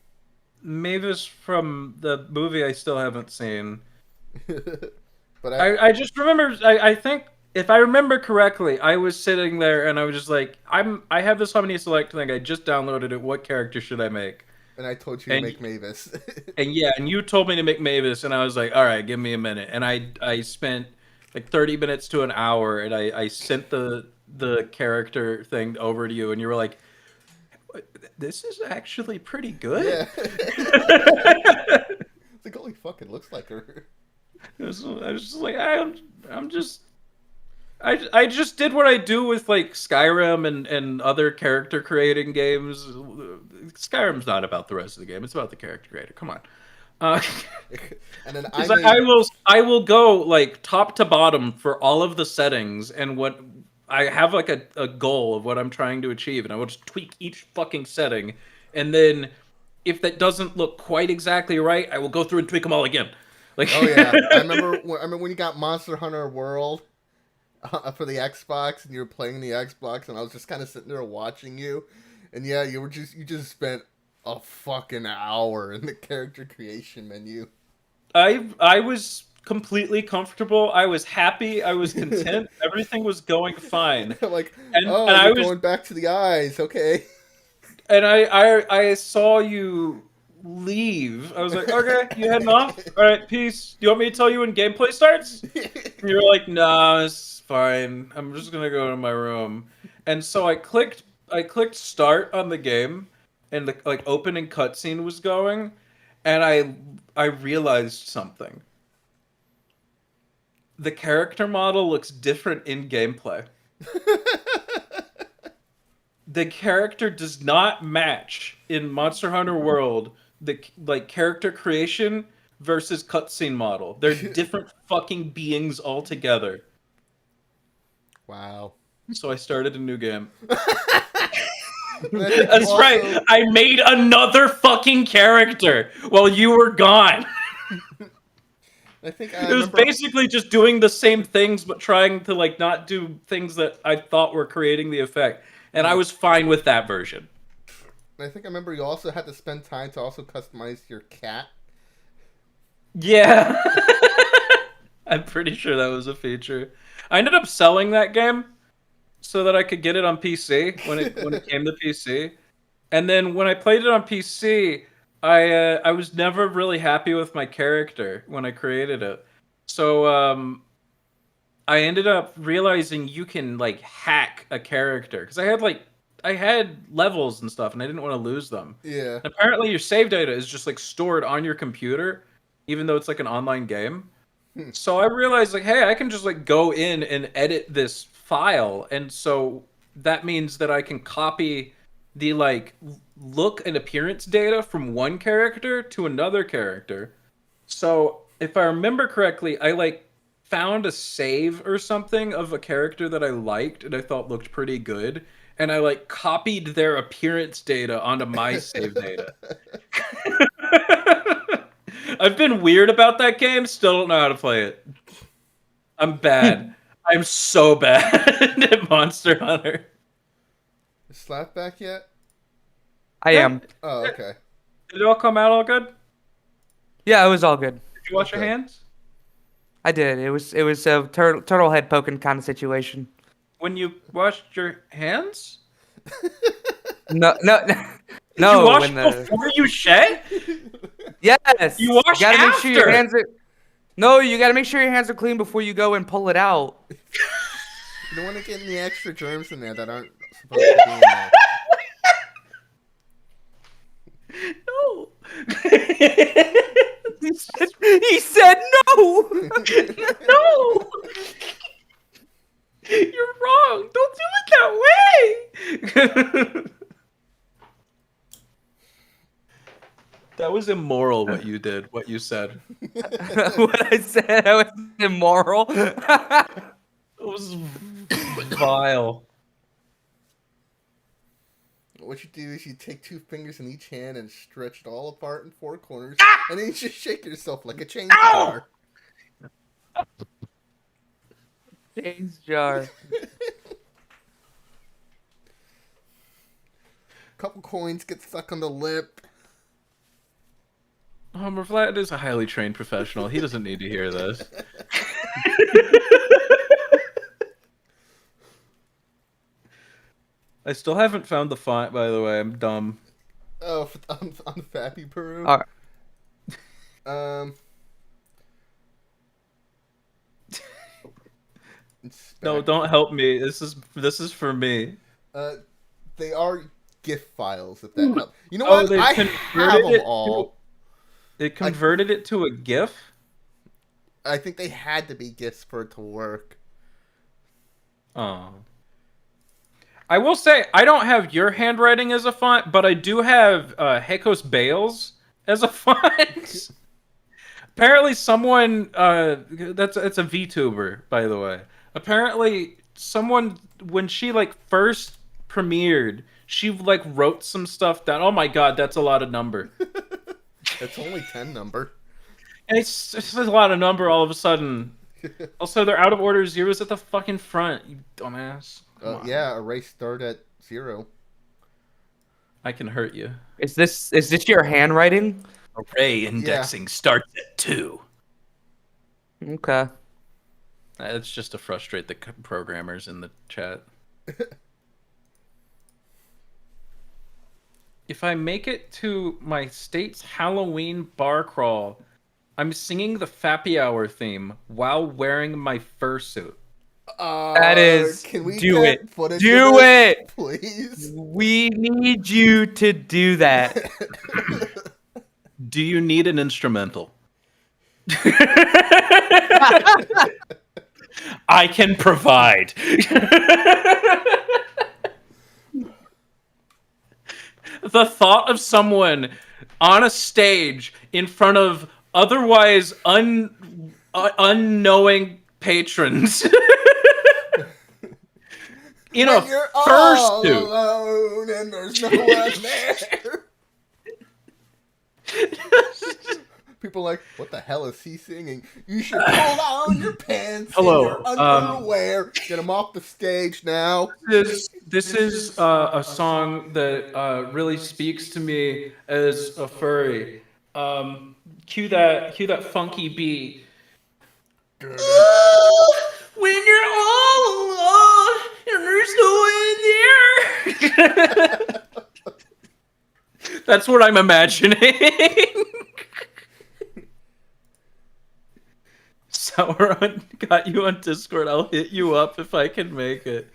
Mavis from the movie I still haven't seen. But I just remember I think if I remember correctly, I was sitting there and I was just like, I have this Honey Select thing, I just downloaded it, what character should I make? and I told you to make Mavis. And yeah, and you told me to make Mavis, and I was like, all right, give me a minute. And I spent like 30 minutes to an hour, and I sent the character thing over to you, and you were like, this is actually pretty good. Yeah. It's like, holy fuck, it looks like her. I was just like, I just did what I do with like Skyrim and other character creating games. Skyrim's not about the rest of the game; it's about the character creator. Come on. And then I will go like top to bottom for all of the settings and what I have like a goal of what I'm trying to achieve, and I will just tweak each fucking setting, and then if that doesn't look quite exactly right, I will go through and tweak them all again. Like, oh yeah, I remember when you got Monster Hunter World for the Xbox, and you were playing the Xbox, and I was just kind of sitting there watching you, and yeah, you just spent a fucking hour in the character creation menu. I was completely comfortable. I was happy. I was content. Everything was going fine. Like, And oh, I you're was going back to the eyes, okay. and I saw you leave. I was like, okay, you heading off? All right, peace. Do you want me to tell you when gameplay starts? And you're like, nah, it's fine. I'm just gonna go to my room. And so I clicked start on the game, and the like opening cutscene was going, and I realized something. The character model looks different in gameplay. the character does not match in Monster Hunter World the like character creation versus cutscene model. They're different fucking beings altogether. Wow. So I started a new game. And I think That's you right. also- I made another fucking character while you were gone. I think I It was remember. basically just doing the same things, but trying to like not do things that I thought were creating the effect, and I was fine with that version. I think I remember you also had to spend time to also customize your cat. Yeah, I'm pretty sure that was a feature. I ended up selling that game so that I could get it on PC when it came to PC, and then when I played it on PC, I was never really happy with my character when I created it. So I ended up realizing you can like hack a character because I had levels and stuff and I didn't want to lose them. Yeah. Apparently your save data is just like stored on your computer even though it's like an online game. So I realized like hey, I can just like go in and edit this file, and so that means that I can copy the like look and appearance data from one character to another character. So if I remember correctly, I like found a save or something of a character that I liked and I thought looked pretty good, and I like copied their appearance data onto my save data. I've been weird about that game, still don't know how to play it. I'm bad. I'm so bad at Monster Hunter. Is Slap back yet? I am. Oh, okay. Did it all come out all good? Did Yeah, it was all good. you wash your Okay. hands? I did. It was a turtle head poking kind of situation. When you washed your hands? No, no, Did no. you wash when the before you shed? yes, You wash gotta make sure your after. hands are. No, you gotta make sure your hands are clean before you go and pull it out. You don't want to get any extra germs in there that aren't supposed to be in there. No. He said no. No. You're wrong. Don't do it that way. That was immoral what you did, what you said. What I said, I was immoral. It was vile. What you do is you take 2 fingers in each hand and stretch it all apart in 4 corners, and then you just shake yourself like a change jar. Change jar. Couple coins get stuck on the lip. Vlad is a highly trained professional. He doesn't need to hear this. I still haven't found the font, by the way. I'm dumb. Oh, on Fappy Peru. All Um. No, don't help me. This is for me. They are GIF files. If that helps. You know Oh, what? they I converted have them it all. They converted it to a GIF? I think they had to be GIFs for it to work. Oh. I will say, I don't have your handwriting as a font, but I do have Hekos Bales as a font. Apparently someone, it's a VTuber, by the way. Apparently someone, when she like first premiered, she like wrote some stuff down. Oh my god, that's a lot of number. It's only 10 number. And it's a lot of number all of a sudden. Also, they're out of order. Zero's at the fucking front, you dumbass. Come on. Yeah, erase start at 0. I can hurt you. Is this your handwriting? Array indexing starts at 2. Okay. It's just to frustrate the programmers in the chat. If I make it to my state's Halloween bar crawl, I'm singing the Fappy Hour theme while wearing my fursuit. That is. Can we do get it. footage Do of this, it. please? We need you to do that. Do you need an instrumental? I can provide. the thought of someone on a stage in front of otherwise unknowing patrons in When a you're all fursuit. alone and there's no one there. People are like, what the hell is he singing? You should pull down your pants Hello, and your underwear. Get him off the stage now. This is a song that really speaks to me as a furry. Cue that funky beat. When you're all alone and there's no one there. That's what I'm imagining. Sauron got you on Discord. I'll hit you up if I can make it.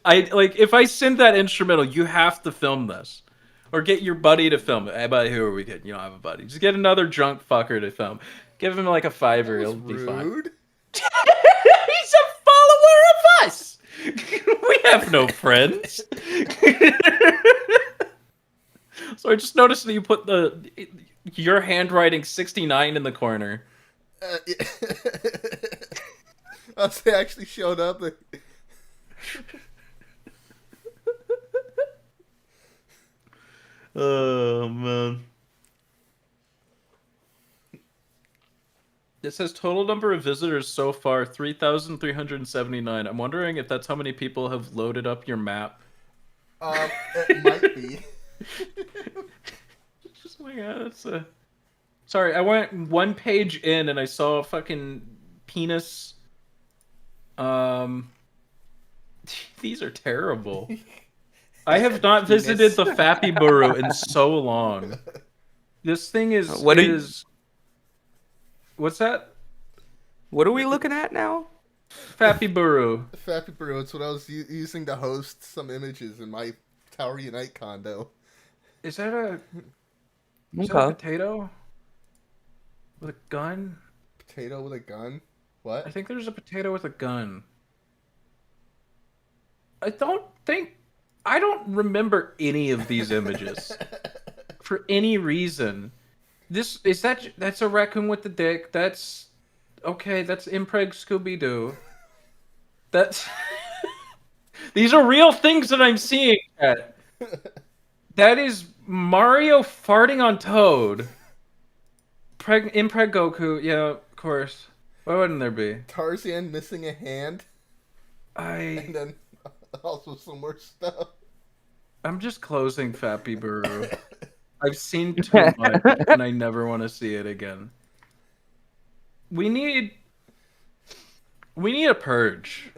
If I send that instrumental, you have to film this. Or get your buddy to film it. Hey buddy, who are we getting? You don't have a buddy. Just get another drunk fucker to film. Give him like a $5. He'll be fine. Rude. He's a follower of us. We have no friends. So I just noticed that you put your handwriting 69 in the corner. They actually showed up. Oh man. It says total number of visitors so far 3,379. I'm wondering if that's how many people have loaded up your map. It might be. Just like, that's a... Sorry, I went one page in and I saw a fucking penis. These are terrible. I have not visited the Fappy Borough in so long. This thing is What's that? What are we looking at now? Fappy Borough. Fappy Brew, it's what I was using to host some images in my Tower Unite condo. Is that a Okay. potato? With a gun? Potato with a gun? What? I think there's a potato with a gun. I don't remember any of these images. For any reason. That's a raccoon with the dick. That's okay, that's Impreg Scooby-Doo. That's these are real things that I'm seeing, chat. That is Mario farting on Toad. Impreg Goku, yeah, of course. Why wouldn't there be? Tarzan missing a hand, and then also some more stuff. I'm just closing Fappy Buru. I've seen too much, and I never want to see it again. We need a purge.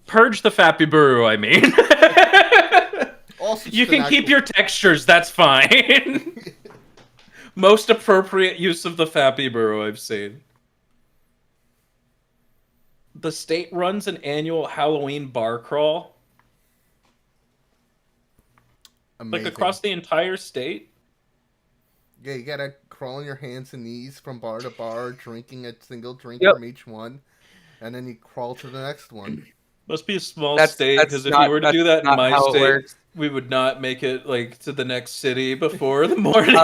Purge the Fappy Buru, I mean. Also, You can keep your textures, that's fine. Most appropriate use of the Fappy Buru I've seen. The state runs an annual Halloween bar crawl. Amazing. Like across the entire state? Yeah, you gotta crawl on your hands and knees from bar to bar, drinking a single drink Yep. from each one, and then you crawl to the next one. Must be a small That's- state, that's because if not- you were to do that in that's my not how it state, works. we would not make it like to the next city before the morning.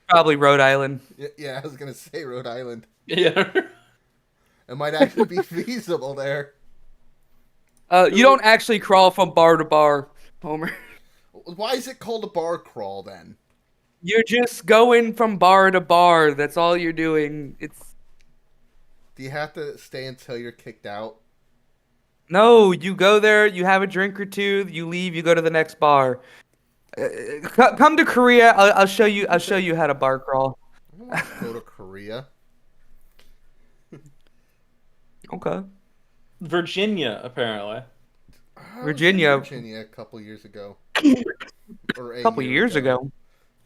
Probably Rhode Island. Yeah, I was gonna say Rhode Island. Yeah. It might actually be feasible there. You don't actually crawl from bar to bar, Homer. Why is it called a bar crawl then? You're just going from bar to bar. That's all you're doing. Do you have to stay until you're kicked out? No, you go there, you have a drink or two, you leave, you go to the next bar. Come to Korea. I'll show you. I'll show you how to bar crawl. I don't want to go to Korea. Okay. Virginia, apparently. I was in Virginia. Virginia a couple years ago. Or A couple years ago.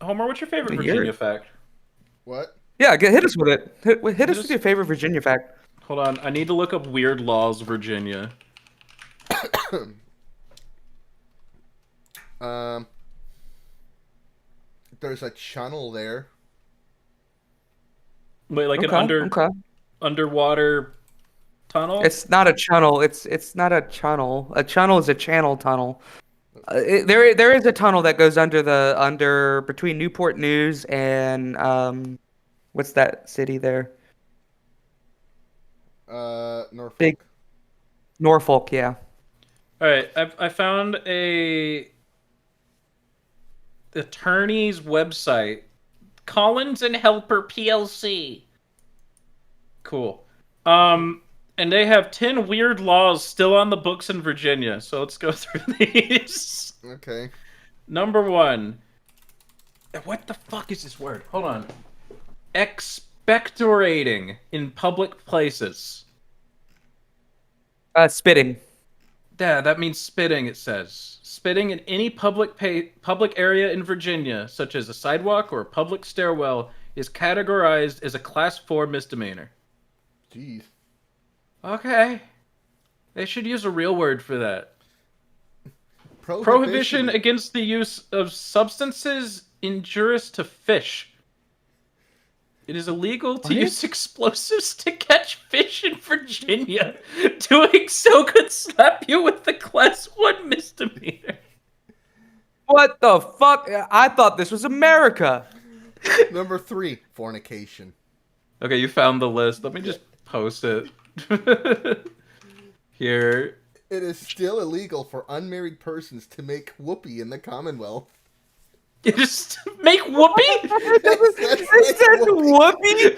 Homer, what's your favorite A Virginia year. fact? What? Yeah, hit us with it. Hit us Just- with your favorite Virginia fact. Hold on, I need to look up weird laws, Virginia. There's a channel there. Wait, like an underwater tunnel? It's not a channel. It's not a channel. A channel is a channel tunnel. There is a tunnel that goes under between Newport News and what's that city there? Norfolk. Big Norfolk, yeah. All right, I found a attorney's website, Collins and Helper PLC. Cool. And they have 10 weird laws still on the books in Virginia. So let's go through these. Okay. Number 1. What the fuck is this word? Hold on. Expectorating in public places. Spitting. Yeah, that means spitting, it says. Spitting in any public area in Virginia, such as a sidewalk or a public stairwell, is categorized as a Class 4 misdemeanor. Jeez. Okay. They should use a real word for that. Prohibition against the use of substances injurious to fish. It is illegal to use explosives to catch fish in Virginia. Doing so could slap you with the Class 1 misdemeanor. What the fuck? I thought this was America. Number 3, fornication. Okay, you found the list. Let me just post it. Here. It is still illegal for unmarried persons to make whoopee in the Commonwealth. Just make whoopee? It says whoopee.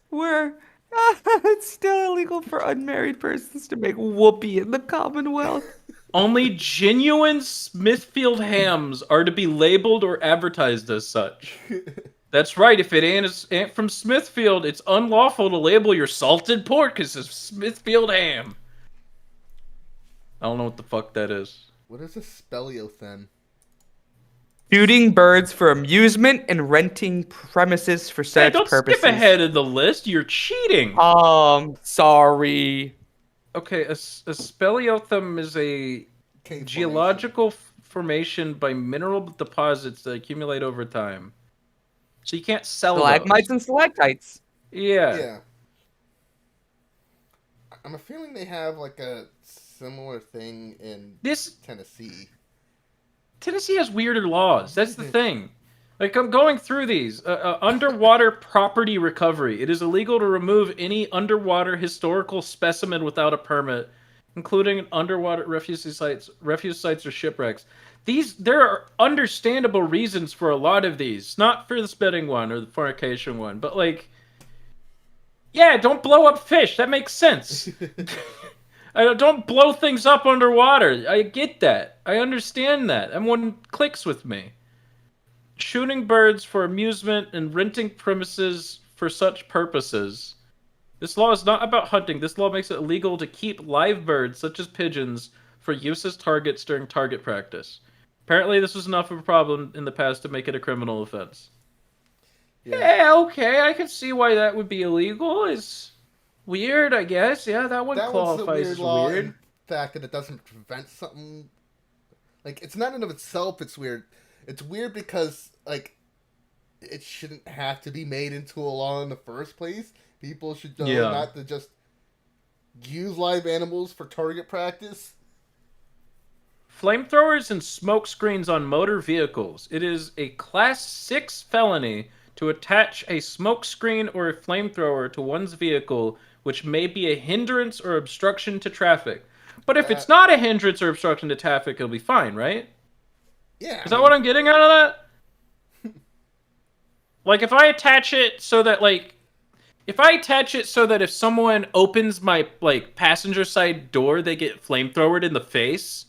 Where it's still illegal for unmarried persons to make whoopee in the Commonwealth. Only genuine Smithfield hams are to be labeled or advertised as such. That's right. If it ain't from Smithfield, it's unlawful to label your salted pork as a Smithfield ham. I don't know what the fuck that is. What is a speleothen? Shooting birds for amusement and renting premises for Hey, such don't purposes. skip ahead of the list. You're cheating. Sorry. Okay, a speleothem is a Cave geological formation by mineral deposits that accumulate over time. So you can't sell Stalagmites those. and stalactites. Yeah. Yeah. I'm a feeling they have like a similar thing in Tennessee. Tennessee has weirder laws. That's the thing. Like, I'm going through these. Underwater property recovery. It is illegal to remove any underwater historical specimen without a permit, including underwater refuse sites or shipwrecks. There are understandable reasons for a lot of these. Not for the spitting one or the fornication one, but like, yeah, don't blow up fish. That makes sense. Don't blow things up underwater. I get that. I understand that. Everyone clicks with me. Shooting birds for amusement and renting premises for such purposes. This law is not about hunting. This law makes it illegal to keep live birds, such as pigeons, for use as targets during target practice. Apparently, this was enough of a problem in the past to make it a criminal offense. Yeah, okay. I can see why that would be illegal. It's weird, I guess. Yeah, that one qualifies as law weird. in the fact that it doesn't prevent something. Like, it's not in and of itself it's weird. It's weird because, like, it shouldn't have to be made into a law in the first place. People should know not to just use live animals for target practice. Flamethrowers and smoke screens on motor vehicles. It is a Class 6 felony to attach a smoke screen or a flamethrower to one's vehicle, which may be a hindrance or obstruction to traffic. But if it's not a hindrance or obstruction to traffic, it'll be fine, right? Yeah. Is that what I'm getting out of that? Like, if I attach it so that, if someone opens my, passenger side door, they get flamethrowered in the face,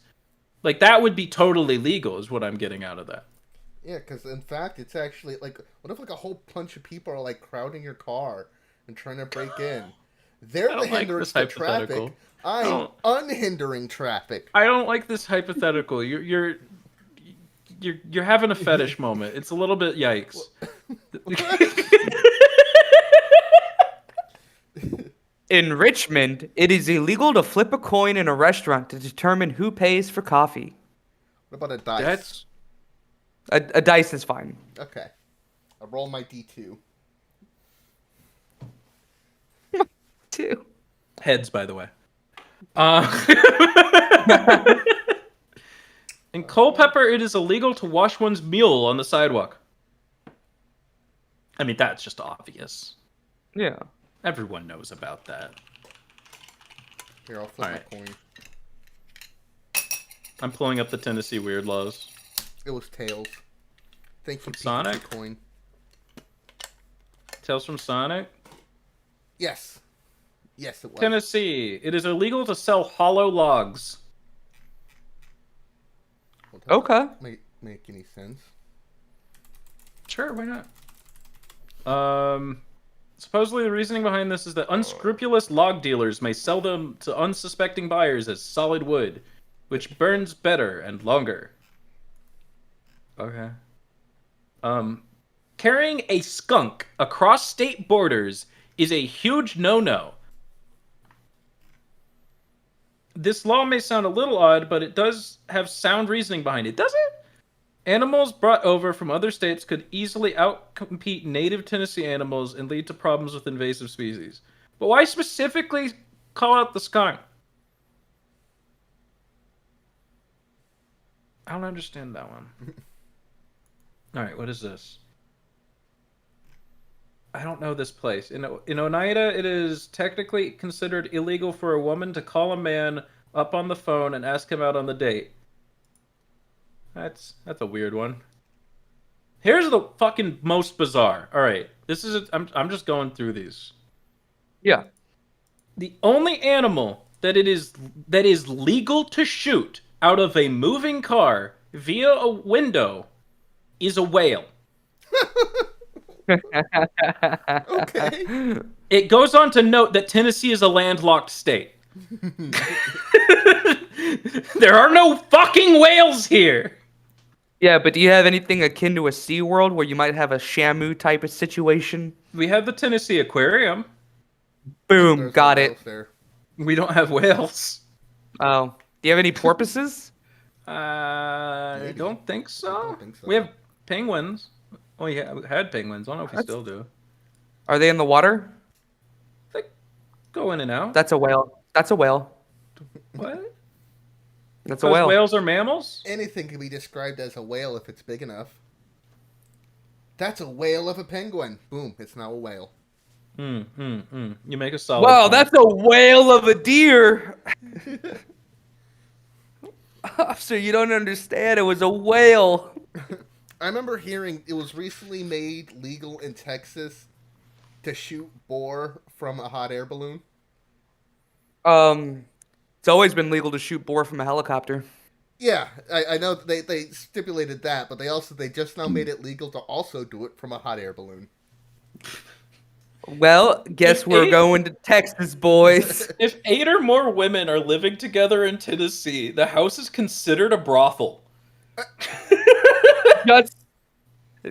like, that would be totally legal, is what I'm getting out of that. Yeah, because, in fact, it's actually, what if, a whole bunch of people are, crowding your car and trying to break in? They're the hindrance to traffic. I'm unhindering traffic. I don't like this hypothetical. You're having a fetish moment. It's a little bit yikes. In Richmond, it is illegal to flip a coin in a restaurant to determine who pays for coffee. What about a dice? A dice is fine. Okay. I roll my D2. 2. Heads, by the way. In Culpeper, it is illegal to wash one's mule on the sidewalk. I mean, that's just obvious. Yeah. Everyone knows about that. Here, I'll flip Alright. my coin. I'm pulling up the Tennessee weird laws. It was Tails. Thank you, Pikachu Sonic? coin. Tales from Sonic. Yes. Yes, it was. Tennessee. It is illegal to sell hollow logs. Well, that Okay. doesn't make any sense. Sure, why not? Supposedly the reasoning behind this is that unscrupulous log dealers may sell them to unsuspecting buyers as solid wood, which burns better and longer. Okay. Carrying a skunk across state borders is a huge no-no. This law may sound a little odd, but it does have sound reasoning behind it, does it? Animals brought over from other states could easily outcompete native Tennessee animals and lead to problems with invasive species. But why specifically call out the skunk? I don't understand that one. Alright, what is this? I don't know this place. In Oneida, it is technically considered illegal for a woman to call a man up on the phone and ask him out on the date. That's a weird one. Here's the fucking most bizarre. All right, I'm just going through these. Yeah. The only animal that is legal to shoot out of a moving car via a window is a whale. Okay. It goes on to note that Tennessee is a landlocked state. There are no fucking whales here. Yeah, but do you have anything akin to a SeaWorld where you might have a Shamu type of situation? We have the Tennessee Aquarium. Boom, There's got no it. whales there. We don't have whales. Oh, do you have any porpoises? I Maybe. don't think so. I don't think so. We have penguins. Oh, yeah, we had penguins. I don't know if we still do. Are they in the water? They go in and out. That's a whale. That's a whale. What? That's a Because whale. whales are mammals? Anything can be described as a whale if it's big enough. That's a whale of a penguin. Boom, it's now a whale. You make a solid Wow, point. that's a whale of a deer. Officer, you don't understand. It was a whale. I remember hearing it was recently made legal in Texas to shoot boar from a hot air balloon. It's always been legal to shoot boar from a helicopter. Yeah, I know they stipulated that, but they just now made it legal to also do it from a hot air balloon. Well, guess If we're eight- going to Texas, boys. If 8 or more women are living together in Tennessee, the house is considered a brothel.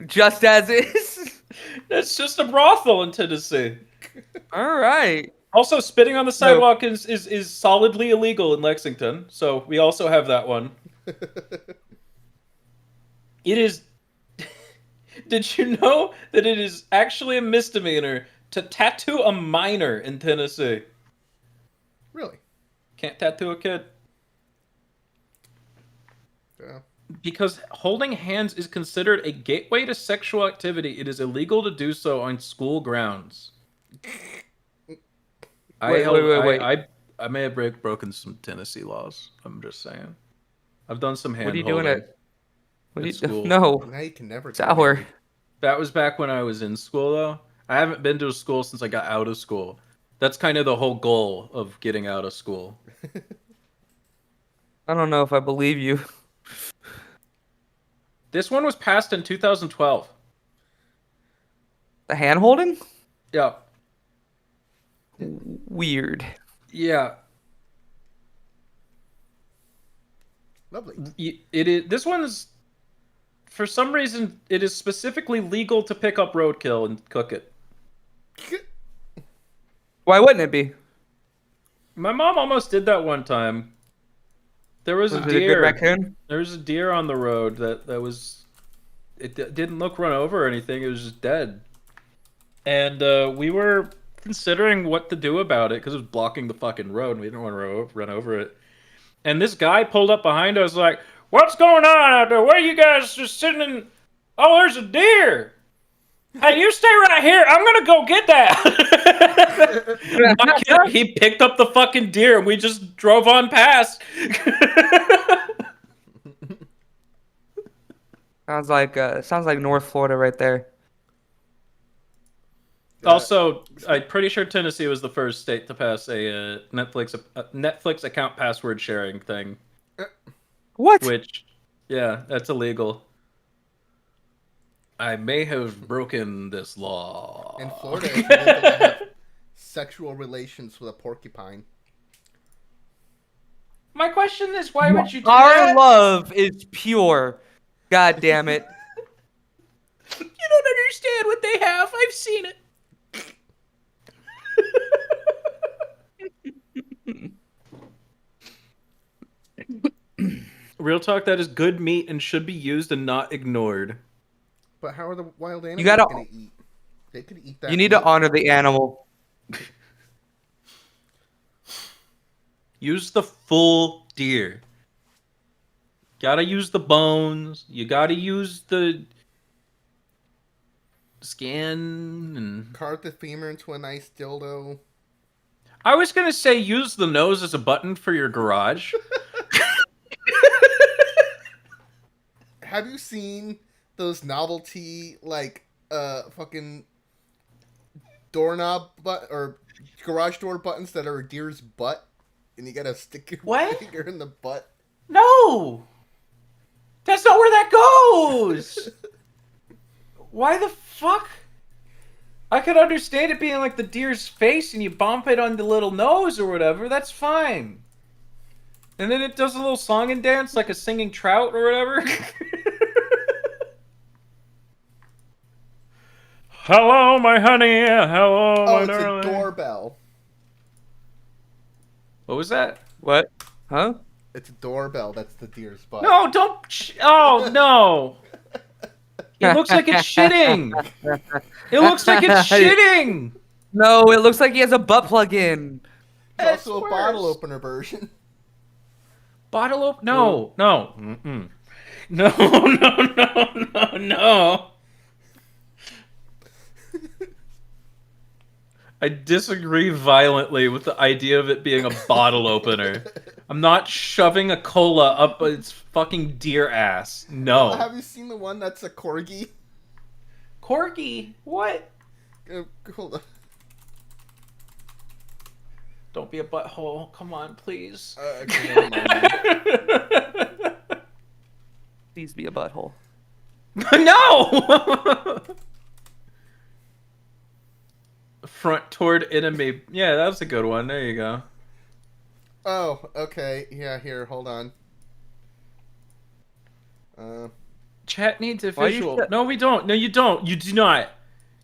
just as is. It's just a brothel in Tennessee. All right. Also, spitting on the sidewalk is solidly illegal in Lexington, so we also have that one. It is... Did you know that it is actually a misdemeanor to tattoo a minor in Tennessee? Really? Can't tattoo a kid. Yeah. Because holding hands is considered a gateway to sexual activity, it is illegal to do so on school grounds. Wait. I may have broken some Tennessee laws. I'm just saying. I've done some hand What are you doing holding. at? What are At you? school. No, Now you can never. sour. That was back when I was in school, though. I haven't been to a school since I got out of school. That's kind of the whole goal of getting out of school. I don't know if I believe you. This one was passed in 2012. The hand holding? Yeah. Weird. Yeah. Lovely. It is. This one's, for some reason, it is specifically legal to pick up roadkill and cook it. Why wouldn't it be? My mom almost did that one time. There was, Was a it a good deer. raccoon? There was a deer on the road that was. Didn't look run over or anything. It was just dead. And we were considering what to do about it because it was blocking the fucking road. And we didn't want to run over it. And this guy pulled up behind us like, What's going on out there? What are you guys just sitting in? Oh, there's a deer. Hey, you stay right here. I'm gonna go get that. My kid, he picked up the fucking deer, and we just drove on past. Sounds like North Florida right there. Also, I'm pretty sure Tennessee was the first state to pass a Netflix account password sharing thing. What? Which, yeah, that's illegal. I may have broken this law. In Florida, it's illegal to have sexual relations with a porcupine. My question is, why would you do Our that? love is pure. God damn it. You don't understand what they have. I've seen it. Real talk, that is good meat and should be used and not ignored. But how are the wild animals gotta- going to eat? They could eat that. You need to meat. honor the animal. Use the full deer. Gotta use the bones. You gotta use the skin and... Carve the femur into a nice dildo. I was gonna say use the nose as a button for your garage. Have you seen those novelty fucking doorknob or garage door buttons that are a deer's butt, and you gotta stick your What? finger in the butt? No! That's not where that goes! Why the fuck? I could understand it being like the deer's face and you bump it on the little nose or whatever. That's fine. And then it does a little song and dance like a singing trout or whatever. Hello, my honey. Hello, Oh, my it's darling. a doorbell. What was that? What? Huh? It's a doorbell. That's the deer's butt. No, don't. Oh, no. It looks like it's shitting. It looks like it's shitting. No, it looks like he has a butt plug in. It's also It's a bottle worse. opener version. Bottle open? No, no. Mm-mm. No, no, no, no, no. I disagree violently with the idea of it being a bottle opener. I'm not shoving a cola up its fucking deer ass. No. Have you seen the one that's a corgi? Corgi? What? Hold on. Don't be a butthole. Come on, please. Okay, never mind. Please be a butthole. No! Front toward enemy. Yeah, that was a good one. There you go. Oh, okay. Yeah, here, hold on. Chat needs a Why you visual. shut- No, we don't. No, you don't. You do not.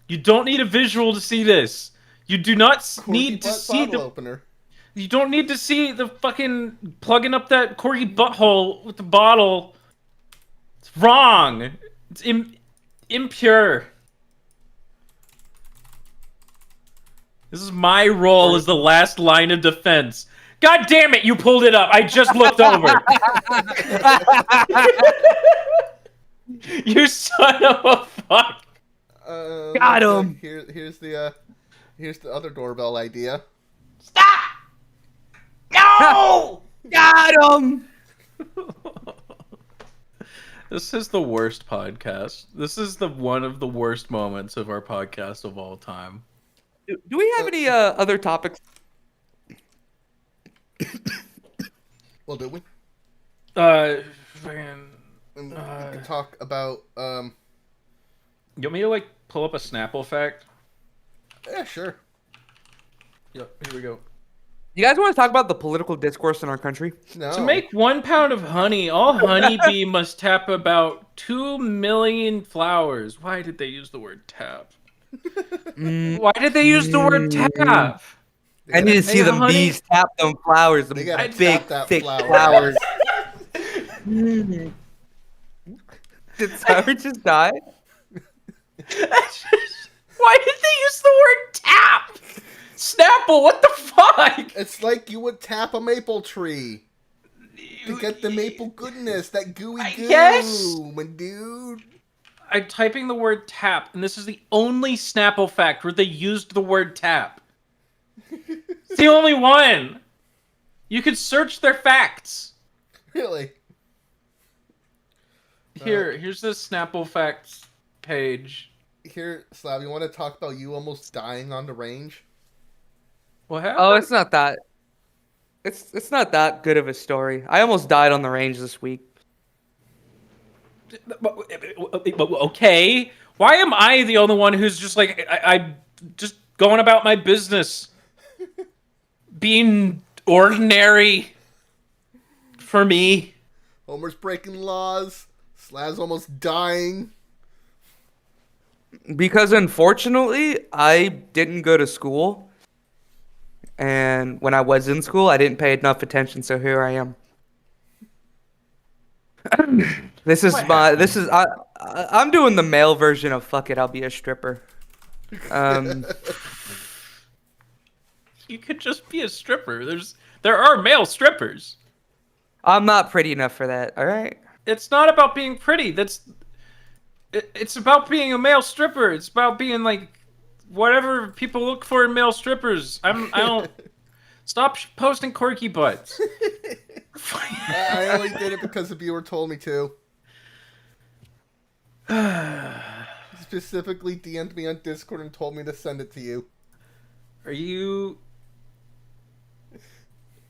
You don't need a visual to see this. You do not need to butt see bottle the. opener. You don't need to see the fucking plugging up that corgi butthole with the bottle. It's wrong. It's impure. This is my role as the last line of defense. God damn it, you pulled it up. I just looked over. You son of a fuck. Got look, him. Here's the other doorbell idea. Stop! No! Got him. This is the worst podcast. This is the one of the worst moments of our podcast of all time. Do we have any other topics? Well, do we? Fucking... And we can talk about You want me to, like, pull up a Snapple fact? yeah, sure. Yep, here we go. You guys want to talk about the political discourse in our country? No. To make 1 pound of honey, all honeybee must tap about 2 million flowers. Why did they use the word tap? Why did they use the word tap? I need to see Hey, them honey. bees tap them flowers, them They gotta big, tap that thick flower. flowers. Did Sour just die? Why did they use the word tap? Snapple, what the fuck? It's like you would tap a maple tree. To get the maple goodness, that gooey I goo, guess. my dude. I'm typing the word tap, and this is the only Snapple fact where they used the word tap. It's the only one. You could search their facts. Really? Here's the Snapple facts page. Here, Slav, you want to talk about you almost dying on the range? What happened? Oh, it's not that. It's not that good of a story. I almost died on the range this week. Okay. Why am I the only one who's just like I'm just going about my business, being ordinary for me? Homer's breaking laws. Slav's almost dying. Because unfortunately, I didn't go to school. And when I was in school, I didn't pay enough attention, so here I am. I'm doing the male version of fuck it, I'll be a stripper. You could just be a stripper. There are male strippers. I'm not pretty enough for that, all right? It's not about being pretty. It's about being a male stripper. It's about being like whatever people look for in male strippers. I don't stop posting quirky butts. I only did it because a viewer told me to. Specifically DM'd me on Discord and told me to send it to you. Are you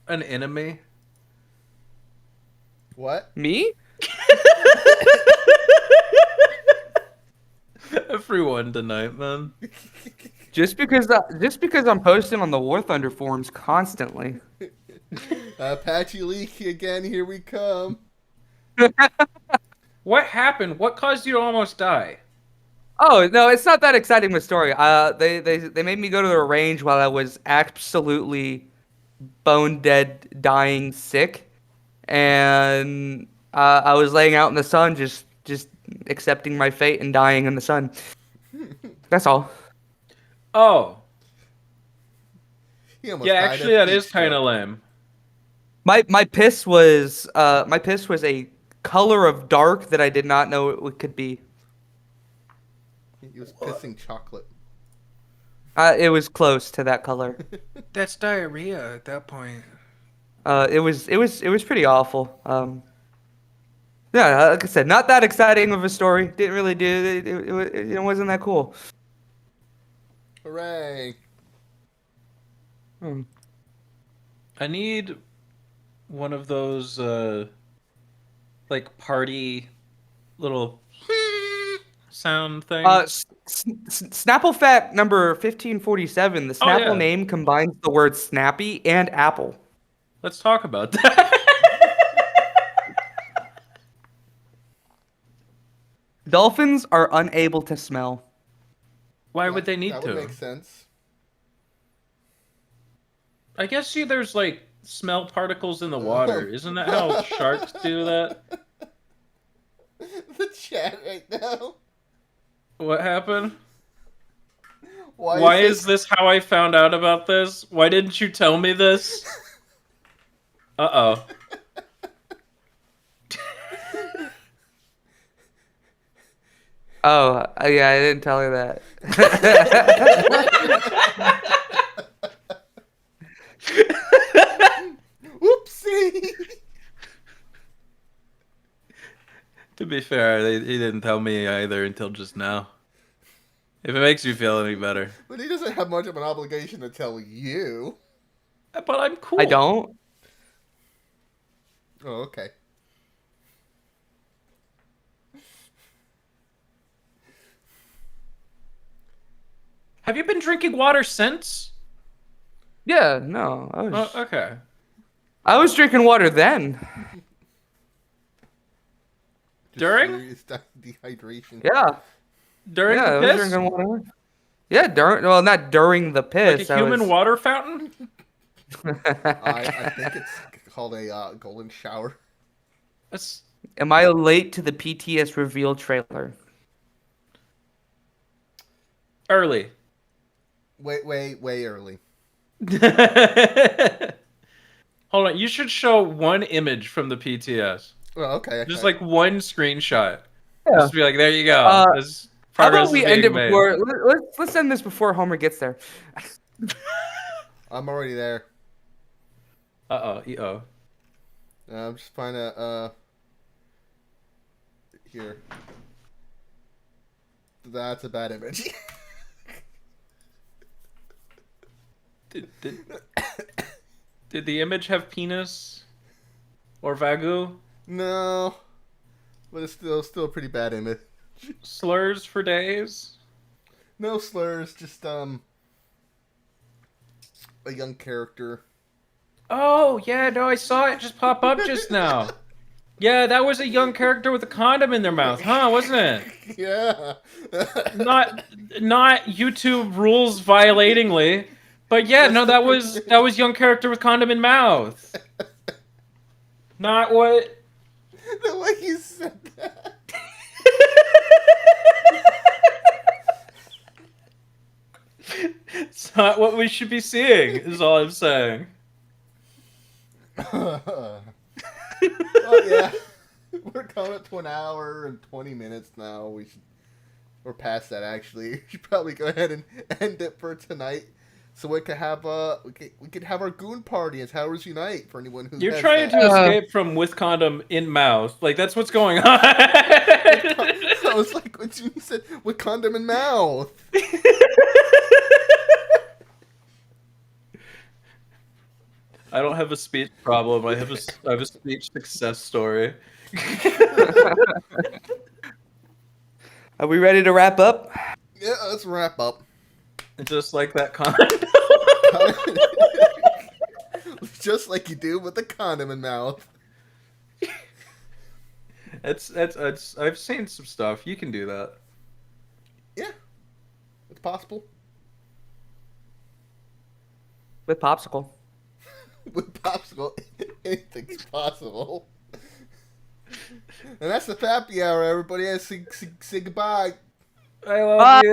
an enemy? What? Me? Everyone tonight, man. Just because I'm posting on the War Thunder forums constantly. Apache Leak again, here we come. What happened? What caused you to almost die? Oh no, it's not that exciting of a story. They made me go to the range while I was absolutely bone dead, dying, sick, and I was laying out in the sun, just accepting my fate and dying in the sun. That's all. Oh, He almost yeah. died Actually, of that heat is kind of stroke. lame. My piss was a color of dark that I did not know it could be. He was pissing chocolate. It was close to that color. That's diarrhea at that point. It was pretty awful. Yeah, like I said, not that exciting of a story. Didn't really do it wasn't that cool. Hooray. Hmm. I need one of those like party little sound things. Snapple fact number 1547. The Oh, Snapple yeah. name combines the words snappy and apple. Let's talk about that. Dolphins are unable to smell. Why would they need that to? That would make sense. I guess there's like smell particles in the water. Isn't that how sharks do that? The chat right now. What happened? Why is this how I found out about this? Why didn't you tell me this? Uh-oh. Oh, yeah, I didn't tell her that. Whoopsie. To be fair, he didn't tell me either until just now. If it makes you feel any better. But he doesn't have much of an obligation to tell you. But I'm cool. I don't. Oh, okay. Have you been drinking water since? Yeah, no. Okay. I was drinking water then. During? Serious dehydration. Yeah. During Yeah, I the was piss? drinking water. Yeah, not during the piss. Like a human water fountain? I think it's called a golden shower. That's Am I late to the PTS reveal trailer? early. Way early. Hold on, you should show one image from the PTS. Oh, okay. Just okay. like one screenshot. Yeah. Just be like, there you go. Uh, This How progress about we is end being it made. before? Let's end this before Homer gets there. I'm already there. Uh-oh. I'm just trying to, here. That's a bad image. Did the image have penis? Or Vagu? No. But it's still a pretty bad image. Slurs for days? No slurs, just, a young character. Oh, yeah, no, I saw it just pop up just now. Yeah, that was a young character with a condom in their mouth, huh, wasn't it? Yeah. Not YouTube rules violatingly, but yeah, no, that was young character with condom in mouth. Not what. The way you said that. It's not what we should be seeing. Is all I'm saying. Oh, yeah. We're coming up to an hour and 20 minutes now. We're past that, actually. We should probably go ahead and end it for tonight. So we could have we could have our goon party as Towers Unite for anyone who You're has trying that. to escape from with condom in mouth. Like that's what's going on. I was like, what you said with condom in mouth. I don't have a speech problem. I have a speech success story. Are we ready to wrap up? Yeah, let's wrap up. Just like that condom. Just like you do with the condom in mouth. It's I've seen some stuff. You can do that. Yeah, it's possible. With popsicle. With popsicle, anything's possible. And that's the Fappy Hour, everybody. Say goodbye. I love you.